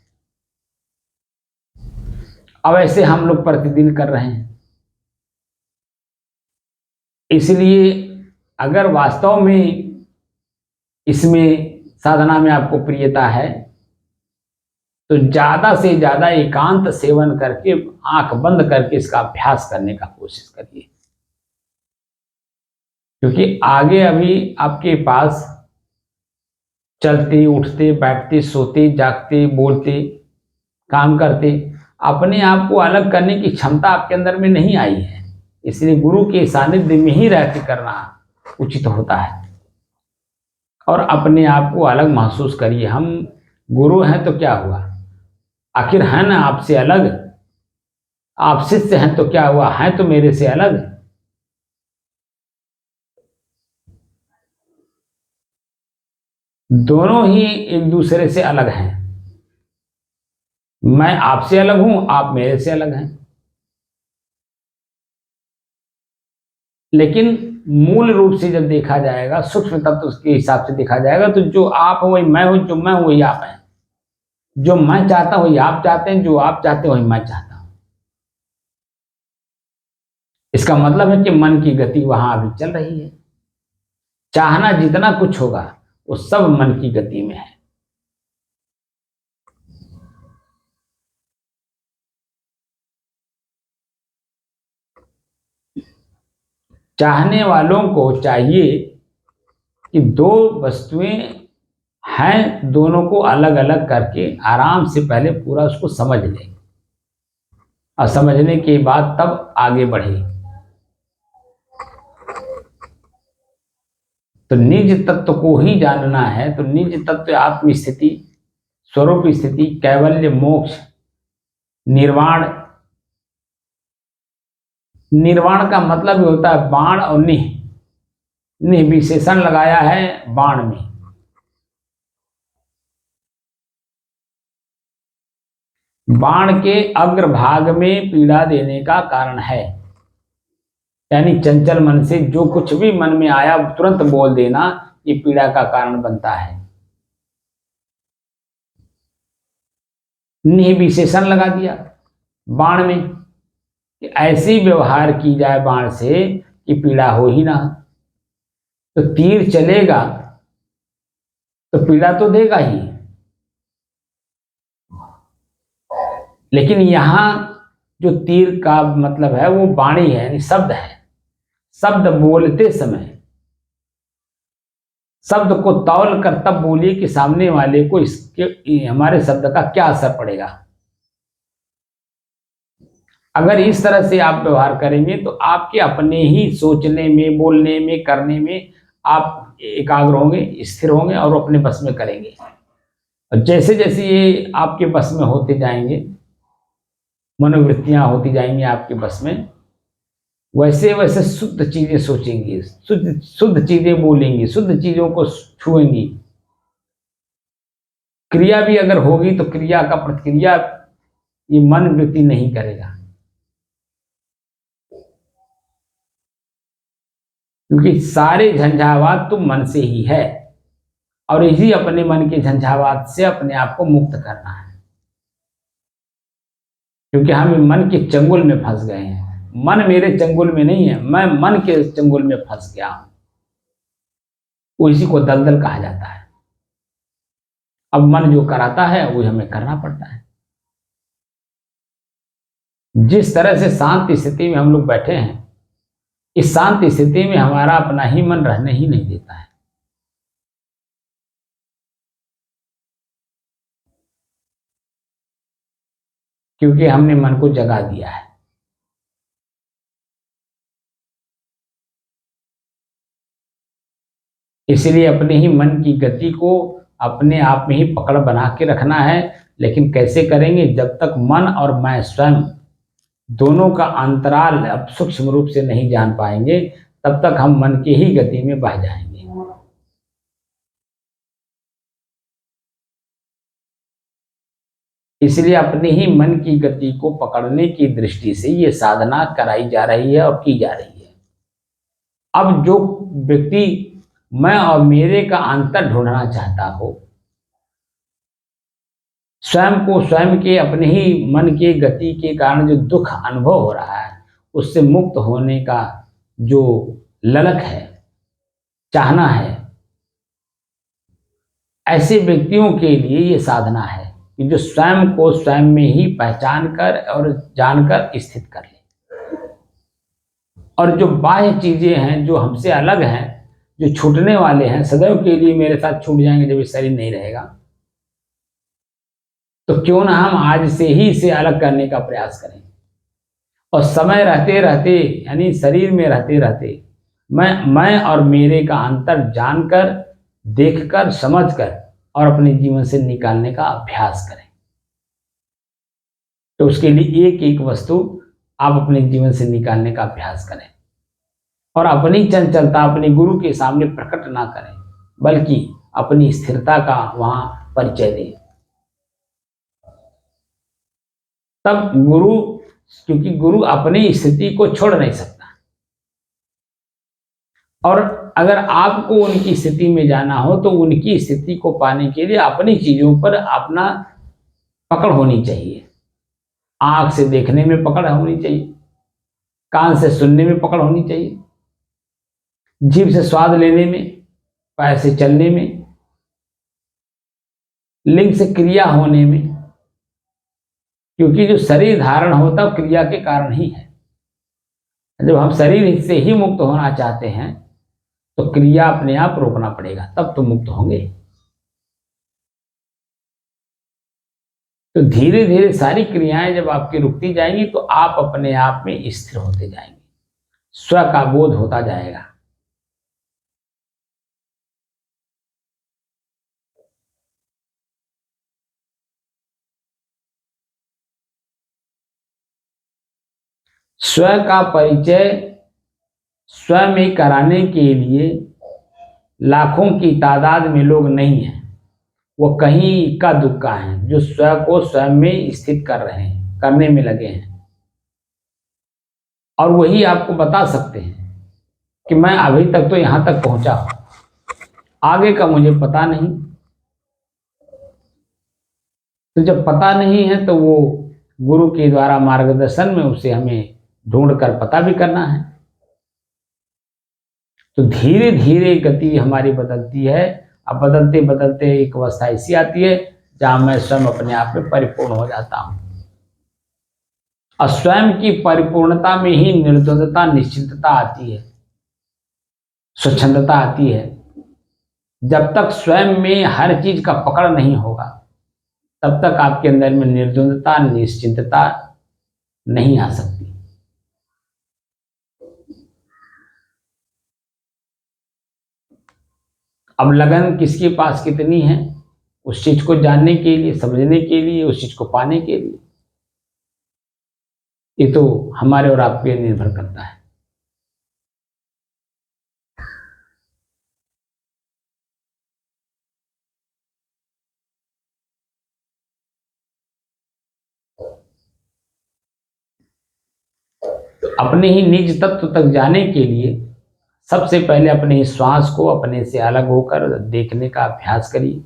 Speaker 1: अब ऐसे हम लोग प्रतिदिन कर रहे हैं। इसलिए अगर वास्तव में इसमें साधना में आपको प्रियता है तो ज्यादा से ज्यादा एकांत सेवन करके आंख बंद करके इसका अभ्यास करने का कोशिश करिए। क्योंकि आगे अभी आपके पास चलते, उठते, बैठते, सोते, जागते, बोलते, काम करते अपने आप को अलग करने की क्षमता आपके अंदर में नहीं आई है। इसलिए गुरु के सानिध्य में ही रह के करना उचित होता है। और अपने आप को अलग महसूस करिए। हम गुरु हैं तो क्या हुआ, आखिर है ना आपसे अलग। आप शिष्य हैं तो क्या हुआ, हैं तो मेरे से अलग। दोनों ही एक दूसरे से अलग हैं। मैं आपसे अलग हूं, आप मेरे से अलग हैं। लेकिन मूल रूप से जब देखा जाएगा, सूक्ष्म तत्व के हिसाब से देखा जाएगा तो जो आप हो वही मैं हूं, जो मैं हूं वही आप हैं, जो मैं चाहता हूं वही आप चाहते हैं, जो आप चाहते हैं वही मैं चाहता हूं। इसका मतलब है कि मन की गति वहां अभी चल रही है। चाहना जितना कुछ होगा वो सब मन की गति में है। चाहने वालों को चाहिए कि दो वस्तुएं हैं, दोनों को अलग अलग करके आराम से पहले पूरा उसको समझ लें और समझने के बाद तब आगे बढ़े। तो निज तत्व को ही जानना है। तो निज तत्व आत्म स्थिति, स्वरूप स्थिति, कैवल्य, मोक्ष, निर्वाण। निर्वाण का मतलब होता है बाण और निह। निह विशेषण लगाया है बाण में। बाण के अग्रभाग में पीड़ा देने का कारण है, यानी चंचल मन से जो कुछ भी मन में आया तुरंत बोल देना, ये पीड़ा का कारण बनता है। निह विशेषण लगा दिया बाण में कि ऐसी व्यवहार की जाए बाण से कि पीड़ा हो ही ना। तो तीर चलेगा तो पीड़ा तो देगा ही, लेकिन यहां जो तीर का मतलब है वो वाणी है, यानी शब्द है। शब्द बोलते समय शब्द को तौल कर तब बोलिए कि सामने वाले को इसके हमारे शब्द का क्या असर पड़ेगा। अगर इस तरह से आप व्यवहार करेंगे तो आपके अपने ही सोचने में, बोलने में, करने में आप एकाग्र होंगे, स्थिर होंगे और अपने बस में करेंगे। और जैसे जैसे ये आपके बस में होते जाएंगे, मनोवृत्तियां होती जाएंगी आपके बस में, वैसे वैसे शुद्ध चीजें सोचेंगी, शुद्ध शुद्ध चीजें बोलेंगी, शुद्ध चीजों को छुएंगी। क्रिया भी अगर होगी तो क्रिया का प्रतिक्रिया ये मन वृत्ति नहीं करेगा। क्योंकि सारे झंझावात तो मन से ही है, और इसी अपने मन के झंझावात से अपने आप को मुक्त करना है। क्योंकि हम मन के चंगुल में फंस गए हैं। मन मेरे चंगुल में नहीं है, मैं मन के चंगुल में फंस गया हूं। उसी को दलदल कहा जाता है। अब मन जो कराता है वो हमें करना पड़ता है। जिस तरह से शांत स्थिति में हम लोग बैठे हैं, इस शांत स्थिति में हमारा अपना ही मन रहने ही नहीं देता है। क्योंकि हमने मन को जगा दिया है। इसलिए अपने ही मन की गति को अपने आप में ही पकड़ बना के रखना है। लेकिन कैसे करेंगे? जब तक मन और मैं स्वयं दोनों का अंतराल अब सूक्ष्म रूप से नहीं जान पाएंगे, तब तक हम मन की ही गति में बह जाएंगे। इसलिए अपने ही मन की गति को पकड़ने की दृष्टि से ये साधना कराई जा रही है और की जा रही है। अब जो व्यक्ति मैं और मेरे का अंतर ढूंढना चाहता हो, स्वयं को स्वयं के अपने ही मन के गति के कारण जो दुख अनुभव हो रहा है, उससे मुक्त होने का जो ललक है, चाहना है, ऐसे व्यक्तियों के लिए ये साधना है कि जो स्वयं को स्वयं में ही पहचान कर और जानकर स्थित कर ले। और जो बाह्य चीजें हैं जो हमसे अलग हैं, जो छूटने वाले हैं, सदैव के लिए मेरे साथ छूट जाएंगे जब ये शरीर नहीं रहेगा, तो क्यों ना हम आज से ही इसे अलग करने का प्रयास करें। और समय रहते रहते, यानी शरीर में रहते रहते, मैं और मेरे का अंतर जानकर, देखकर, समझकर और अपने जीवन से निकालने का अभ्यास करें। तो उसके लिए एक एक वस्तु आप अपने जीवन से निकालने का अभ्यास करें और अपनी चंचलता अपने गुरु के सामने प्रकट ना करें, बल्कि अपनी स्थिरता का वहां परिचय दें। तब गुरु, क्योंकि गुरु अपनी स्थिति को छोड़ नहीं सकता, और अगर आपको उनकी स्थिति में जाना हो तो उनकी स्थिति को पाने के लिए अपनी चीजों पर अपना पकड़ होनी चाहिए। आंख से देखने में पकड़ होनी चाहिए, कान से सुनने में पकड़ होनी चाहिए, जीभ से स्वाद लेने में, पैर से चलने में, लिंग से क्रिया होने में। क्योंकि जो शरीर धारण होता है क्रिया के कारण ही है। जब हम शरीर से ही मुक्त होना चाहते हैं तो क्रिया अपने आप रोकना पड़ेगा, तब तो मुक्त होंगे। तो धीरे धीरे सारी क्रियाएं जब आपकी रुकती जाएंगी तो आप अपने आप में स्थिर होते जाएंगे, स्व का बोध होता जाएगा। स्व का परिचय स्वयं में कराने के लिए लाखों की तादाद में लोग नहीं हैं, वो कहीं इक्का दुक्का हैं जो स्व को स्वयं में स्थित कर रहे हैं, करने में लगे हैं। और वही आपको बता सकते हैं कि मैं अभी तक तो यहां तक पहुंचा हूं, आगे का मुझे पता नहीं। तो जब पता नहीं है तो वो गुरु के द्वारा मार्गदर्शन में उसे हमें ढूंढ कर पता भी करना है। तो धीरे धीरे गति हमारी बदलती है। अब बदलते बदलते एक अवस्था ऐसी आती है जहां मैं स्वयं अपने आप में परिपूर्ण हो जाता हूं। और स्वयं की परिपूर्णता में ही निर्द्वंदता, निश्चिंतता आती है, स्वच्छंदता आती है। जब तक स्वयं में हर चीज का पकड़ नहीं होगा, तब तक आपके अंदर में निर्द्वंदता, निश्चिंतता नहीं आ सकती। अब लगन किसके पास कितनी है उस चीज को जानने के लिए, समझने के लिए, उस चीज को पाने के लिए, ये तो हमारे और आप पे निर्भर करता है। तो अपने ही निज तत्व तक जाने के लिए सबसे पहले अपने इस श्वास को अपने से अलग होकर देखने का अभ्यास करिए।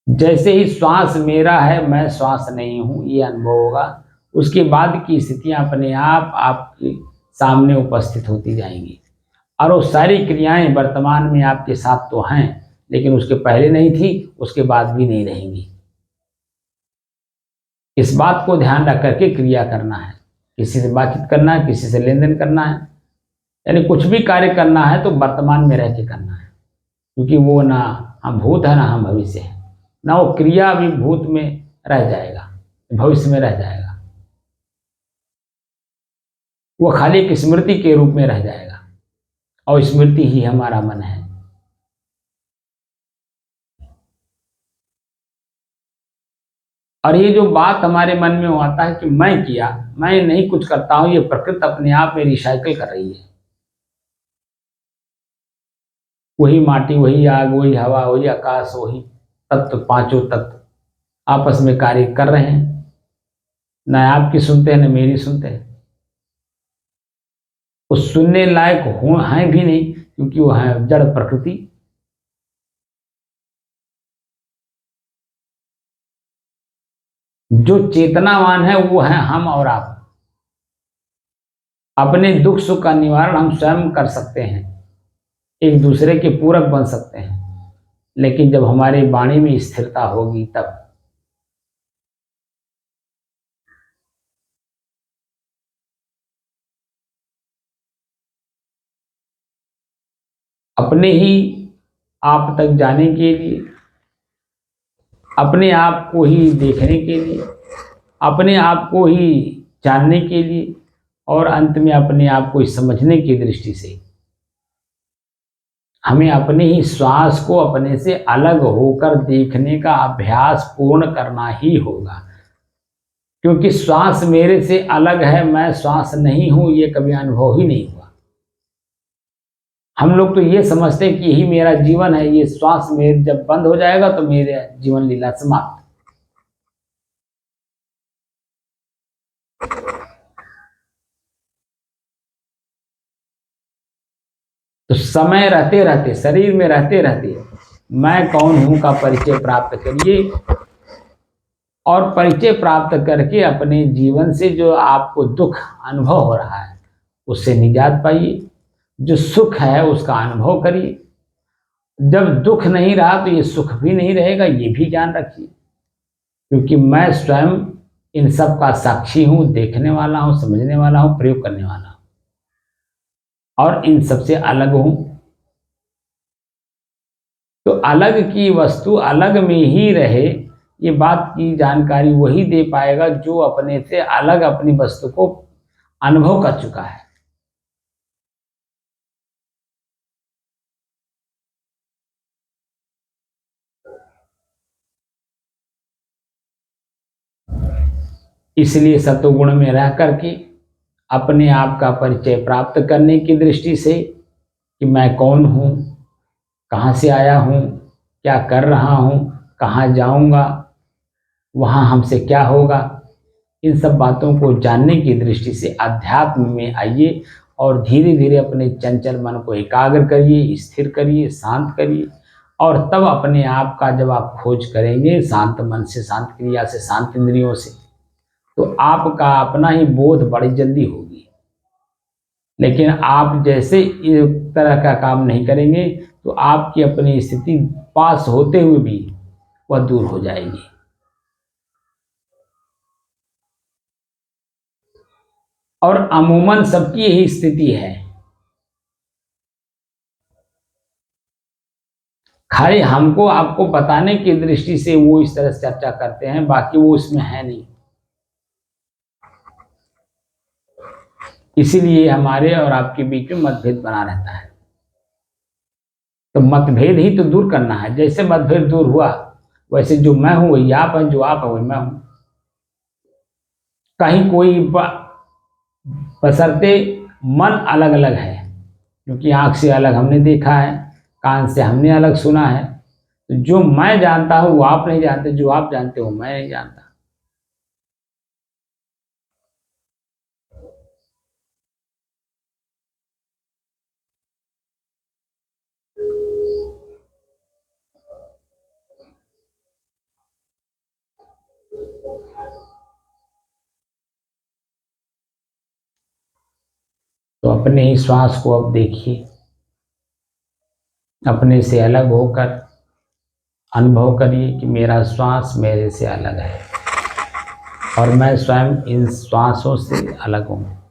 Speaker 1: जैसे ही श्वास मेरा है, मैं श्वास नहीं हूं, ये अनुभव होगा, उसके बाद की स्थितियां अपने आप आपके सामने उपस्थित होती जाएंगी। और वो सारी क्रियाएं वर्तमान में आपके साथ तो हैं, लेकिन उसके पहले नहीं थी, उसके बाद भी नहीं रहेंगी। इस बात को ध्यान रख करके क्रिया करना है। किसी से बातचीत करना है, किसी से लेन देन करना है, यानी कुछ भी कार्य करना है तो वर्तमान में रह के करना है, क्योंकि वो ना हम भूत है ना हम भविष्य है, ना वो क्रिया भी भूत में रह जाएगा, भविष्य में रह जाएगा, वो खाली एक स्मृति के रूप में रह जाएगा, और स्मृति ही हमारा मन है। और ये जो बात हमारे मन में आता है कि मैं किया, मैं नहीं कुछ करता हूं, ये प्रकृति अपने आप में रिसाइकिल कर रही है। वही माटी, वही आग, वही हवा, वही आकाश, वही तत्व, पांचों तत्व आपस में कार्य कर रहे हैं। न आपकी सुनते हैं न मेरी सुनते हैं। वो सुनने लायक हो हैं भी नहीं, क्योंकि वो है जड़ प्रकृति। जो चेतनावान है वो है हम और आप। अपने दुख सुख का निवारण हम स्वयं कर सकते हैं, एक दूसरे के पूरक बन सकते हैं, लेकिन जब हमारी वाणी में स्थिरता होगी तब। अपने ही आप तक जाने के लिए, अपने आप को ही देखने के लिए, अपने आप को ही जानने के लिए, और अंत में अपने आप को समझने की दृष्टि से हमें अपने ही श्वास को अपने से अलग होकर देखने का अभ्यास पूर्ण करना ही होगा। क्योंकि श्वास मेरे से अलग है, मैं श्वास नहीं हूं, ये कभी अनुभव ही नहीं हुआ। हम लोग तो ये समझते हैं कि यही मेरा जीवन है, ये श्वास मेरे जब बंद हो जाएगा तो मेरे जीवन लीला समाप्त। तो समय रहते रहते, शरीर में रहते रहते मैं कौन हूं का परिचय प्राप्त करिए, और परिचय प्राप्त करके अपने जीवन से जो आपको दुख अनुभव हो रहा है उससे निजात पाइए। जो सुख है उसका अनुभव करिए। जब दुख नहीं रहा तो ये सुख भी नहीं रहेगा, ये भी ज्ञान रखिए। क्योंकि मैं स्वयं इन सब का साक्षी हूं, देखने वाला हूं, समझने वाला हूं, प्रयोग करने वाला हूं, और इन सबसे अलग हूं। तो अलग की वस्तु अलग में ही रहे, ये बात की जानकारी वही दे पाएगा जो अपने से अलग अपनी वस्तु को अनुभव कर चुका है। इसलिए सत्वगुण में रह करके अपने आप का परिचय प्राप्त करने की दृष्टि से कि मैं कौन हूँ, कहाँ से आया हूँ, क्या कर रहा हूँ, कहाँ जाऊँगा, वहाँ हमसे क्या होगा, इन सब बातों को जानने की दृष्टि से अध्यात्म में आइए, और धीरे धीरे अपने चंचल मन को एकाग्र करिए, स्थिर करिए, शांत करिए। और तब अपने आप का जब आप खोज करेंगे शांत मन से, शांत क्रिया से, शांत इंद्रियों से, तो आपका अपना ही बोध बड़ी जल्दी होगी। लेकिन आप जैसे इस तरह का काम नहीं करेंगे तो आपकी अपनी स्थिति पास होते हुए भी वह दूर हो जाएगी। और अमूमन सबकी यही स्थिति है। खाली हमको आपको बताने की दृष्टि से वो इस तरह से चर्चा करते हैं, बाकी वो उसमें है नहीं। इसीलिए हमारे और आपके बीच में मतभेद बना रहता है। तो मतभेद ही तो दूर करना है। जैसे मतभेद दूर हुआ वैसे जो मैं हूं वही आप है, जो आप है वही मैं हूं। कहीं कोई बशर्ते मन अलग अलग है, क्योंकि आंख से अलग हमने देखा है, कान से हमने अलग सुना है। तो जो मैं जानता हूं वो आप नहीं जानते, जो आप जानते हो मैं नहीं जानता। तो अपने ही श्वास को अब देखिए, अपने से अलग होकर अनुभव करिए कि मेरा श्वास मेरे से अलग है और मैं स्वयं इन श्वासों से अलग हूँ।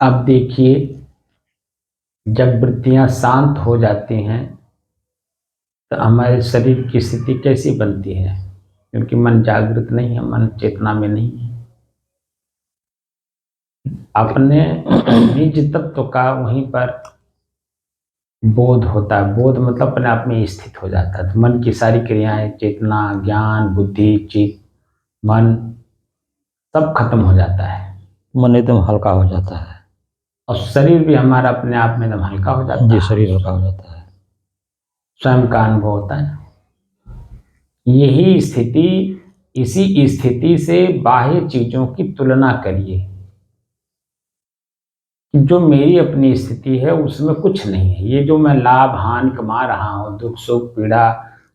Speaker 1: अब देखिए, जब वृत्तियां शांत हो जाती हैं तो हमारे शरीर की स्थिति कैसी बनती है, क्योंकि मन जागृत नहीं है, मन चेतना में नहीं है। अपने निज तत्व का वहीं पर बोध होता है। बोध मतलब अपने आप में स्थित हो जाता है। तो मन की सारी क्रियाएं, चेतना, ज्ञान, बुद्धि, चित्त, मन सब खत्म हो जाता है
Speaker 2: मन एकदम हल्का हो जाता है।
Speaker 1: और शरीर भी हमारा अपने आप में एकदम हल्का हो जाता
Speaker 2: जी,
Speaker 1: है।
Speaker 2: शरीर हल्का हो जाता है।
Speaker 1: स्वयं का अनुभव होता है। यही स्थिति, इसी स्थिति से बाह्य चीजों की तुलना करिए कि जो मेरी अपनी स्थिति है उसमें कुछ नहीं है। ये जो मैं लाभ हानि कमा रहा हूँ, दुख सुख पीड़ा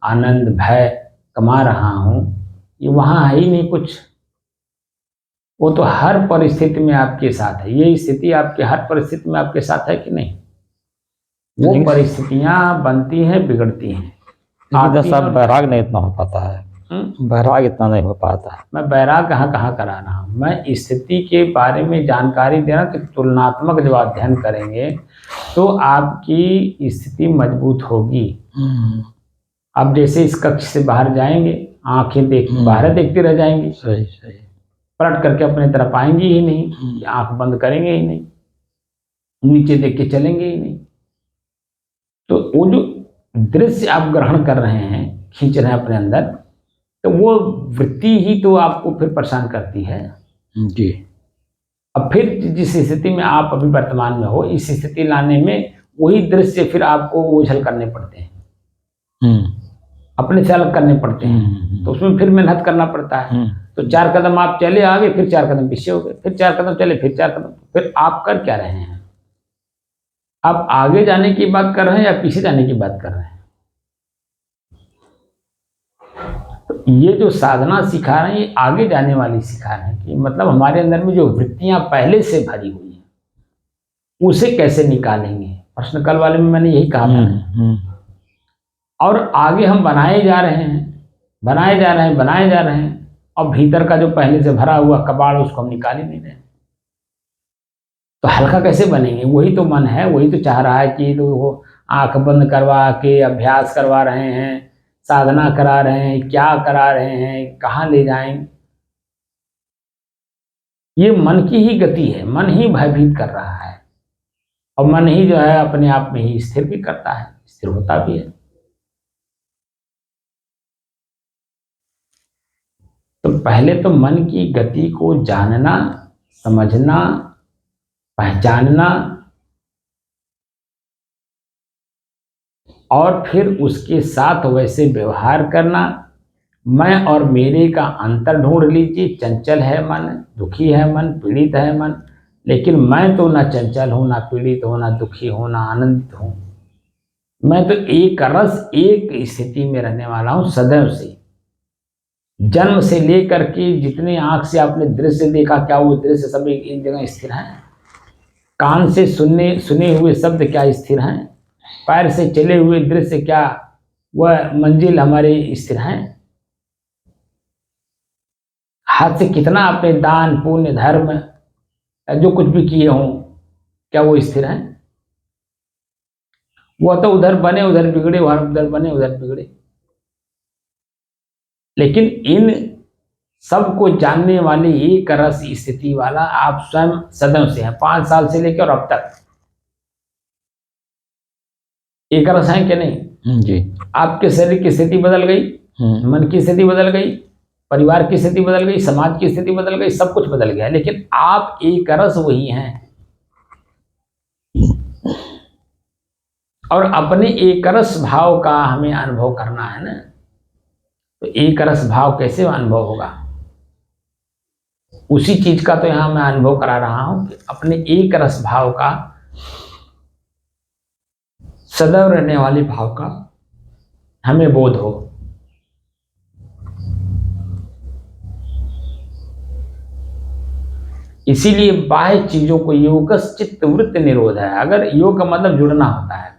Speaker 1: आनंद भय कमा रहा हूँ, ये वहाँ है ही नहीं कुछ। वो तो हर परिस्थिति में आपके साथ है। ये स्थिति आपके हर परिस्थिति में आपके साथ है कि नहीं? वो परिस्थितियां बनती हैं, बिगड़ती हैं,
Speaker 2: लेकिन सब बैराग नहीं इतना हो पाता है। बैराग इतना नहीं हो पाता है।
Speaker 1: मैं बैराग कहाँ कहाँ करा रहा हूँ। मैं स्थिति के बारे में जानकारी देना कि तुलनात्मक जब अध्ययन करेंगे तो आपकी स्थिति मजबूत होगी। अब जैसे इस कक्ष से बाहर जाएंगे, आंखें देख बाहर देखती रह जाएंगी,
Speaker 2: सही सही,
Speaker 1: पलट करके अपने तरफ आएंगी ही नहीं, आंख बंद करेंगे ही नहीं, नीचे देख के चलेंगे ही नहीं। तो वो जो दृश्य आप ग्रहण कर रहे हैं, खींच रहे हैं अपने अंदर, तो वो वृत्ति ही तो आपको फिर परेशान करती है
Speaker 2: जी।
Speaker 1: अब फिर जिस स्थिति में आप अभी वर्तमान में हो, इस स्थिति लाने में वही दृश्य फिर आपको ओझल करने पड़ते हैं, अपने से अलग करने पड़ते हैं। तो उसमें फिर मेहनत करना पड़ता है। तो 4 कदम आप चले आगे, फिर 4 कदम पीछे हो गए, फिर 4 कदम चले, फिर 4 कदम, फिर आप कर क्या रहे हैं? आप आगे जाने की बात कर रहे हैं या पीछे जाने की बात कर रहे हैं? तो ये जो साधना सिखा रहे हैं, ये आगे जाने वाली सिखा रहे हैं कि मतलब हमारे अंदर में जो वृत्तियां पहले से भरी हुई हैं उसे कैसे निकालेंगे। प्रश्न कल वाले में मैंने यही कहा था। और आगे हम बनाए जा रहे हैं और भीतर का जो पहले से भरा हुआ कबाड़ उसको हम निकाल ही नहीं रहे। तो हल्का कैसे बनेंगे? वही तो मन है, वही तो चाह रहा है कि तो वो आंख बंद करवा के अभ्यास करवा रहे हैं, साधना करा रहे हैं, क्या करा रहे हैं, कहाँ ले जाएं। ये मन की ही गति है, मन ही भयभीत कर रहा है और मन ही जो है अपने आप में ही स्थिर भी करता है, स्थिर होता भी है। तो पहले तो मन की गति को जानना, समझना, पहचानना और फिर उसके साथ वैसे व्यवहार करना। मैं और मेरे का अंतर ढूंढ लीजिए। चंचल है मन, दुखी है मन, पीड़ित है मन, लेकिन मैं तो ना चंचल हूं, ना पीड़ित हूं, ना दुखी हूं, ना आनंदित हूं। मैं तो एक रस, एक स्थिति में रहने वाला हूं सदैव से। जन्म से लेकर के जितने आंख से आपने दृश्य देखा, क्या वो दृश्य सब एक जगह स्थिर हैं? कान से सुने हुए शब्द क्या स्थिर हैं? पैर से चले हुए दृश्य क्या वह मंजिल हमारे स्थिर हैं? हाथ से कितना आपने दान पुण्य धर्म जो कुछ भी किए हों, क्या वो स्थिर हैं? वह तो उधर बने उधर बिगड़े, वहां उधर बने उधर बिगड़े। लेकिन इन सबको जानने वाली एक रस स्थिति वाला आप स्वयं सदैव से हैं। 5 साल से लेकर और अब तक एक रस है कि नहीं? जी। आपके शरीर की स्थिति बदल गई, मन की स्थिति बदल गई, परिवार की स्थिति बदल गई, समाज की स्थिति बदल गई, सब कुछ बदल गया, लेकिन आप एक रस वही हैं। और अपने एक रस भाव का हमें अनुभव करना है ना। तो एक रस भाव कैसे अनुभव होगा? उसी चीज का तो यहां मैं अनुभव करा रहा हूं कि अपने एक रस भाव का, सदैव रहने वाले भाव का हमें बोध हो। इसीलिए बाह्य चीजों को योगस चित्त वृत्त निरोध है। अगर योग का मतलब जुड़ना होता है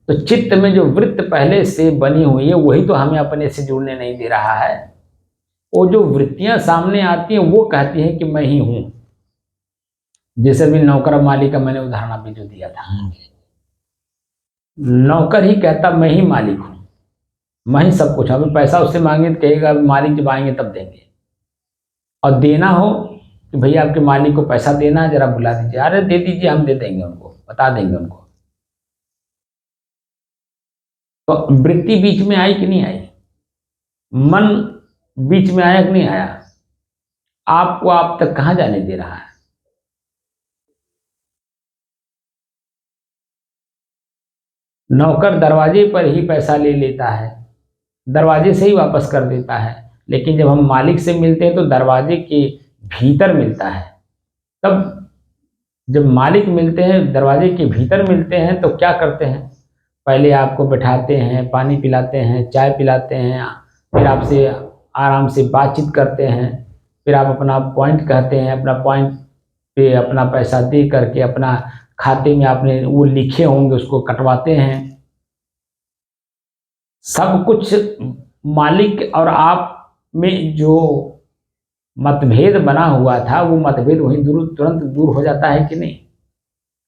Speaker 1: तो चित्त में जो वृत्त पहले से बनी हुई है वही तो हमें अपने से जुड़ने नहीं दे रहा है। वो जो वृत्तियां सामने आती हैं वो कहती हैं कि मैं ही हूं, जैसे भी नौकर और मालिक का मैंने उदाहरण अभी जो दिया था, नौकर ही कहता मैं ही मालिक हूं, मैं ही सब कुछ, अभी पैसा उससे मांगे तो कहेगा मालिक जब आएंगे तब देंगे। और देना हो कि भैया आपके मालिक को पैसा देना है, जरा बुला दीजिए, अरे दे दीजिए, हम दे देंगे उनको, बता देंगे उनको। तो वृत्ति बीच में आई कि नहीं आई, मन बीच में आया कि नहीं आया, आपको आप तक कहां जाने दे रहा है। नौकर दरवाजे पर ही पैसा ले लेता है, दरवाजे से ही वापस कर देता है, लेकिन जब हम मालिक से मिलते हैं तो दरवाजे के भीतर मिलता है। तब जब मालिक मिलते हैं, दरवाजे के भीतर मिलते हैं, तो क्या करते हैं, पहले आपको बैठाते हैं, पानी पिलाते हैं, चाय पिलाते हैं, फिर आपसे आराम से बातचीत करते हैं, फिर आप अपना पॉइंट कहते हैं, अपना पॉइंट पे अपना पैसा दे करके अपना खाते में आपने वो लिखे होंगे उसको कटवाते हैं। सब कुछ मालिक और आप में जो मतभेद बना हुआ था वो मतभेद वहीं तुरंत दूर हो जाता है कि नहीं।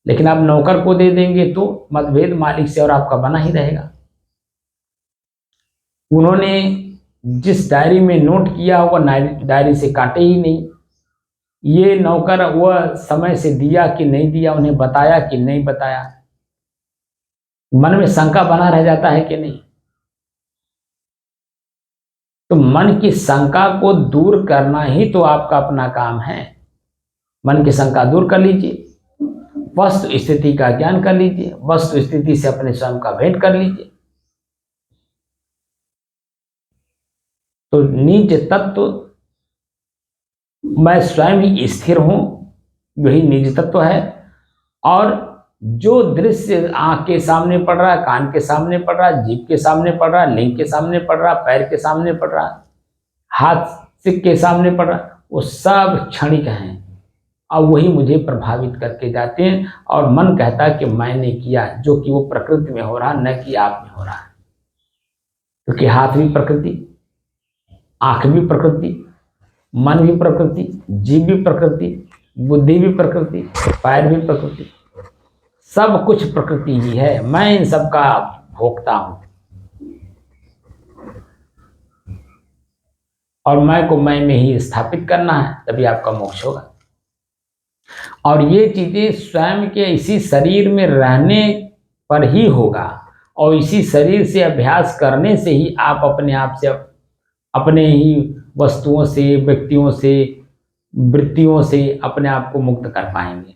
Speaker 1: लेकिन आप नौकर को दे देंगे तो मतभेद मालिक से और आपका बना ही रहेगा। उन्होंने जिस डायरी में नोट किया होगा डायरी से काटे ही नहीं। ये नौकर वह समय से दिया कि नहीं दिया, उन्हें बताया कि नहीं बताया, मन में शंका बना रह जाता है कि नहीं। तो मन की शंका को दूर करना ही तो आपका अपना काम है। मन की शंका दूर कर लीजिए, वस्तु स्थिति का ज्ञान कर लीजिए, वस्तु स्थिति से अपने स्वयं का भेंट कर लीजिए। तो निज तत्व मैं स्वयं ही स्थिर हूं, यही निज तत्व है। और जो दृश्य आंख के सामने पड़ रहा है, कान के सामने पड़ रहा है, जीभ के सामने पड़ रहा है, लिंग के सामने पड़ रहा है, पैर के सामने पड़ रहा है, हाथ के सामने पड़ रहा है, वो सब क्षणिक हैं और वही मुझे प्रभावित करके जाते हैं। और मन कहता है कि मैंने किया, जो कि वो प्रकृति में हो रहा, न कि आप में हो रहा है। क्योंकि हाथ भी प्रकृति, आंख भी प्रकृति, मन भी प्रकृति, जीव भी प्रकृति, बुद्धि भी प्रकृति, पैर भी प्रकृति, सब कुछ प्रकृति ही है। मैं इन सब का भोक्ता हूं और मैं को मैं में ही स्थापित करना है, तभी आपका मोक्ष होगा। और ये चीजें स्वयं के इसी शरीर में रहने पर ही होगा और इसी शरीर से अभ्यास करने से ही आप अपने आप से, अपने ही वस्तुओं से, व्यक्तियों से, वृत्तियों से अपने आप को मुक्त कर पाएंगे।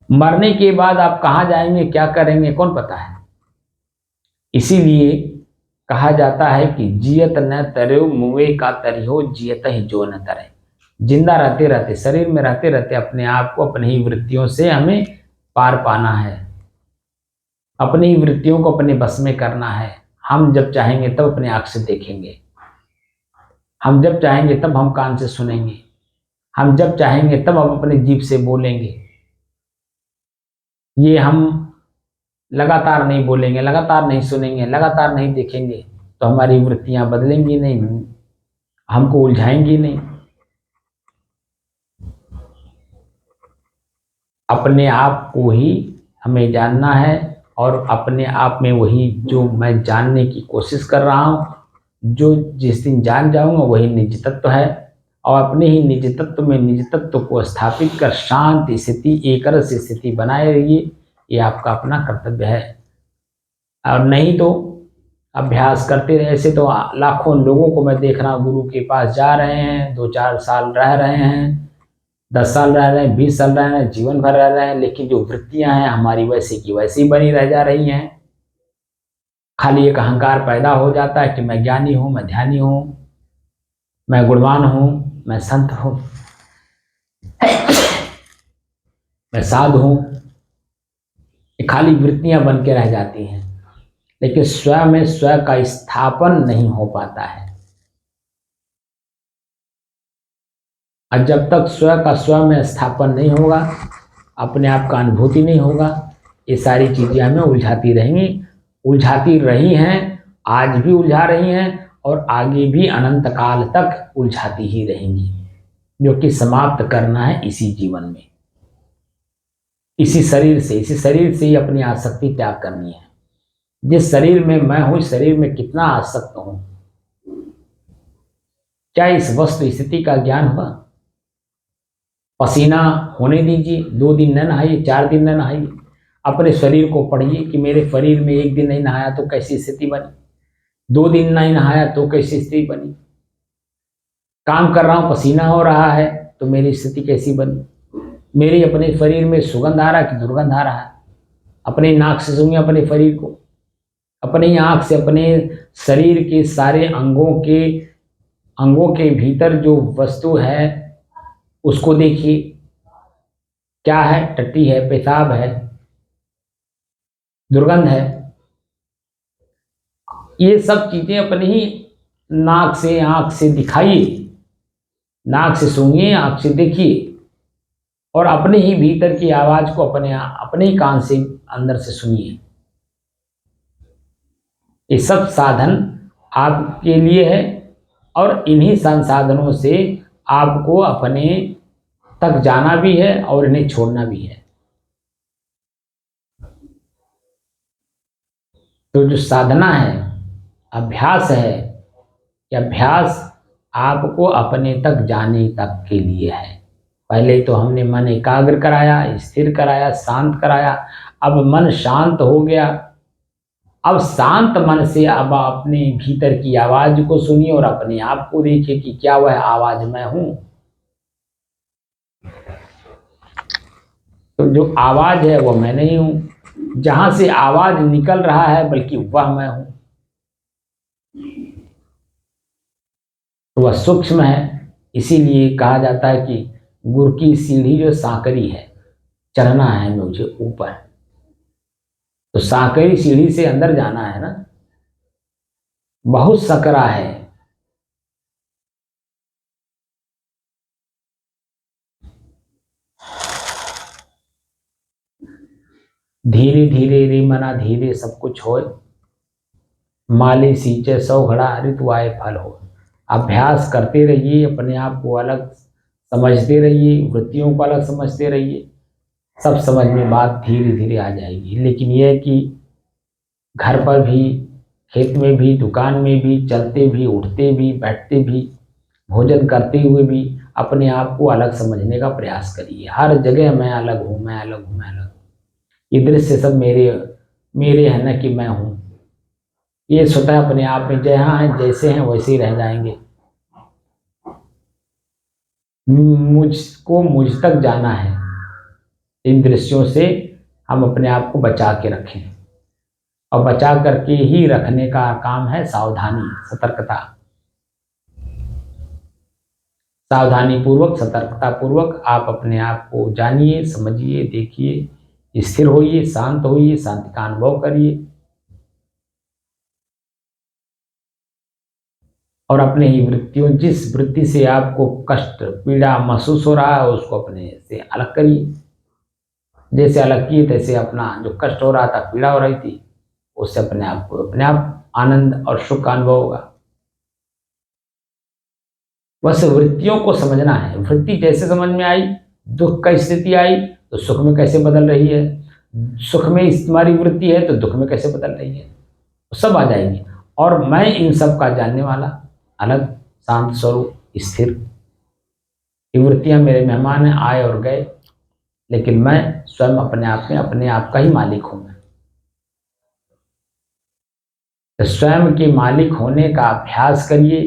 Speaker 1: मरने के बाद आप कहाँ जाएंगे, क्या करेंगे, कौन पता है। इसीलिए कहा जाता है कि जियत न तरे मुए का तरिहो, जियत ही जो न तरे। जिंदा रहते रहते, शरीर में रहते रहते अपने आप को, अपनी ही वृत्तियों से हमें पार पाना है, अपनी ही वृत्तियों को अपने बस में करना है। हम जब चाहेंगे तब अपने आँख से देखेंगे, हम जब चाहेंगे तब हम कान से सुनेंगे, हम जब चाहेंगे तब हम अपने जीभ से बोलेंगे। ये हम लगातार नहीं बोलेंगे, लगातार नहीं सुनेंगे, लगातार नहीं देखेंगे तो हमारी वृत्तियां बदलेंगी नहीं, हमको उलझाएंगी नहीं। अपने आप को ही हमें जानना है और अपने आप में वही जो मैं जानने की कोशिश कर रहा हूँ, जो जिस दिन जान जाऊंगा वही निज तत्व है। और अपने ही निज तत्व में निज तत्व को स्थापित कर शांति स्थिति, एकरस स्थिति बनाए रहिए, ये आपका अपना कर्तव्य है। और नहीं तो अभ्यास करते रहे। ऐसे तो लाखों लोगों को मैं देख रहा हूँ, गुरु के पास जा रहे हैं, 2-4 साल रह रहे हैं, 10 साल रह रहे हैं, 20 साल रह रहे हैं, जीवन भर रह रहे हैं, लेकिन जो वृत्तियां हैं हमारी वैसी की वैसी बनी रह जा रही हैं। खाली एक अहंकार पैदा हो जाता है कि मैं ज्ञानी हूँ, मैं ध्यानी हूँ, मैं गुणवान हूँ, मैं संत हूँ, मैं साधु हूँ। ये खाली वृत्तियां बन के रह जाती हैं, लेकिन स्वयं में स्वयं का स्थापन नहीं हो पाता है। और जब तक स्वयं का स्वयं में स्थापन नहीं होगा, अपने आप का अनुभूति नहीं होगा, ये सारी चीजें हमें उलझाती रहेंगी, उलझाती रही हैं, आज भी उलझा रही हैं और आगे भी अनंत काल तक उलझाती ही रहेंगी। जो कि समाप्त करना है इसी जीवन में, इसी शरीर से ही अपनी आसक्ति त्याग करनी है। जिस शरीर में मैं हूं, इस शरीर में कितना आसक्त हूं, क्या इस वस्तु स्थिति का ज्ञान हुआ? पसीना होने दीजिए, 2 दिन न नहाइए, 4 दिन न नहाइए, अपने शरीर को पढ़िए कि मेरे शरीर में 1 दिन नहीं नहाया तो कैसी स्थिति बनी, 2 दिन नहीं नहाया तो कैसी स्थिति बनी, काम कर रहा हूं पसीना हो रहा है तो मेरी स्थिति कैसी बनी, मेरी अपने शरीर में सुगंध आ रहा है कि दुर्गंध आ रहा है, अपने नाक से सूंघिए अपने शरीर को, अपनी आंख से अपने शरीर के सारे अंगों के भीतर जो वस्तु है उसको देखिए, क्या है? टट्टी है, पेशाब है, दुर्गंध है। ये सब चीजें अपने ही नाक से आंख से दिखाइए, नाक से सूंघिए, आंख से देखिए, और अपने ही भीतर की आवाज को अपने ही कान से अंदर से सुनिए। ये सब साधन आपके लिए है और इन्हीं संसाधनों से आपको अपने तक जाना भी है और इन्हें छोड़ना भी है। तो जो साधना है, अभ्यास है, ये अभ्यास आपको अपने तक जाने तक के लिए है। पहले तो हमने मन एकाग्र कराया, स्थिर कराया, शांत कराया, अब मन शांत हो गया। अब शांत मन से अब अपने भीतर की आवाज को सुनिए और अपने आप को देखिए कि क्या वह आवाज मैं हूं। तो जो आवाज है वह मैं नहीं हूं, जहां से आवाज निकल रहा है बल्कि वह मैं हूं। तो वह सूक्ष्म है, इसीलिए कहा जाता है कि गुरु की सीढ़ी जो सांकरी है, चढ़ना है मुझे ऊपर। तो सांकरी सीढ़ी से अंदर जाना है ना, बहुत सकरा है। धीरे धीरे रे मना धीरे सब कुछ होए, माली सींचे 100 घड़ा ऋतु आए फल हो। अभ्यास करते रहिए, अपने आप को अलग समझते रहिए, वृत्तियों को अलग समझते रहिए, सब समझ में बात धीरे धीरे आ जाएगी। लेकिन यह है कि घर पर भी, खेत में भी, दुकान में भी, चलते भी, उठते भी, बैठते भी, भोजन करते हुए भी अपने आप को अलग समझने का प्रयास करिए। हर जगह मैं अलग हूँ, मैं अलग हूँ, मैं अलग हूँ, ये दृश्य सब मेरे है न कि मैं हूँ, ये स्वतः अपने आप में जहाँ हैं जैसे हैं वैसे ही रह जाएंगे। मुझको मुझ तक जाना है, इन दृश्यों से हम अपने आप को बचा के रखें, और बचा करके ही रखने का काम है सावधानी, सतर्कता। सावधानी पूर्वक, सतर्कता पूर्वक आप अपने आप को जानिए, समझिए, देखिए, स्थिर होइए, शांत होइए, शांति का अनुभव करिए, और अपने ही वृत्तियों, जिस वृत्ति से आपको कष्ट पीड़ा महसूस हो रहा है उसको अपने से अलग करिए। जैसे अलग किए तैसे अपना जो कष्ट हो रहा था, पीड़ा हो रही थी, उससे अपने आप आनंद और सुख का अनुभव होगा। बस वृत्तियों को समझना है। वृत्ति जैसे समझ में आई, दुख का स्थिति आई तो सुख में कैसे बदल रही है, सुख में तुम्हारी वृत्ति है तो दुख में कैसे बदल रही है, सब आ जाएंगे। और मैं इन सब का जानने वाला, अलग, शांत स्वरूप, स्थिर। ये वृत्तियां मेरे मेहमान हैं, आए और गए, लेकिन मैं स्वयं अपने आप में अपने आप का ही मालिक हूं। मैं तो स्वयं के मालिक होने का अभ्यास करिए,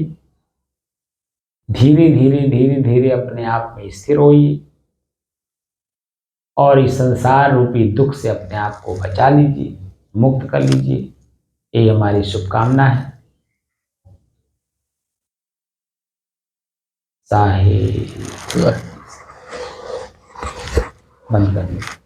Speaker 1: धीरे धीरे धीरे धीरे अपने आप में स्थिर होइए, और इस संसार रूपी दुख से अपने आप को बचा लीजिए, मुक्त कर लीजिए। ये हमारी शुभकामना है। साहे बंद कर लीजिए।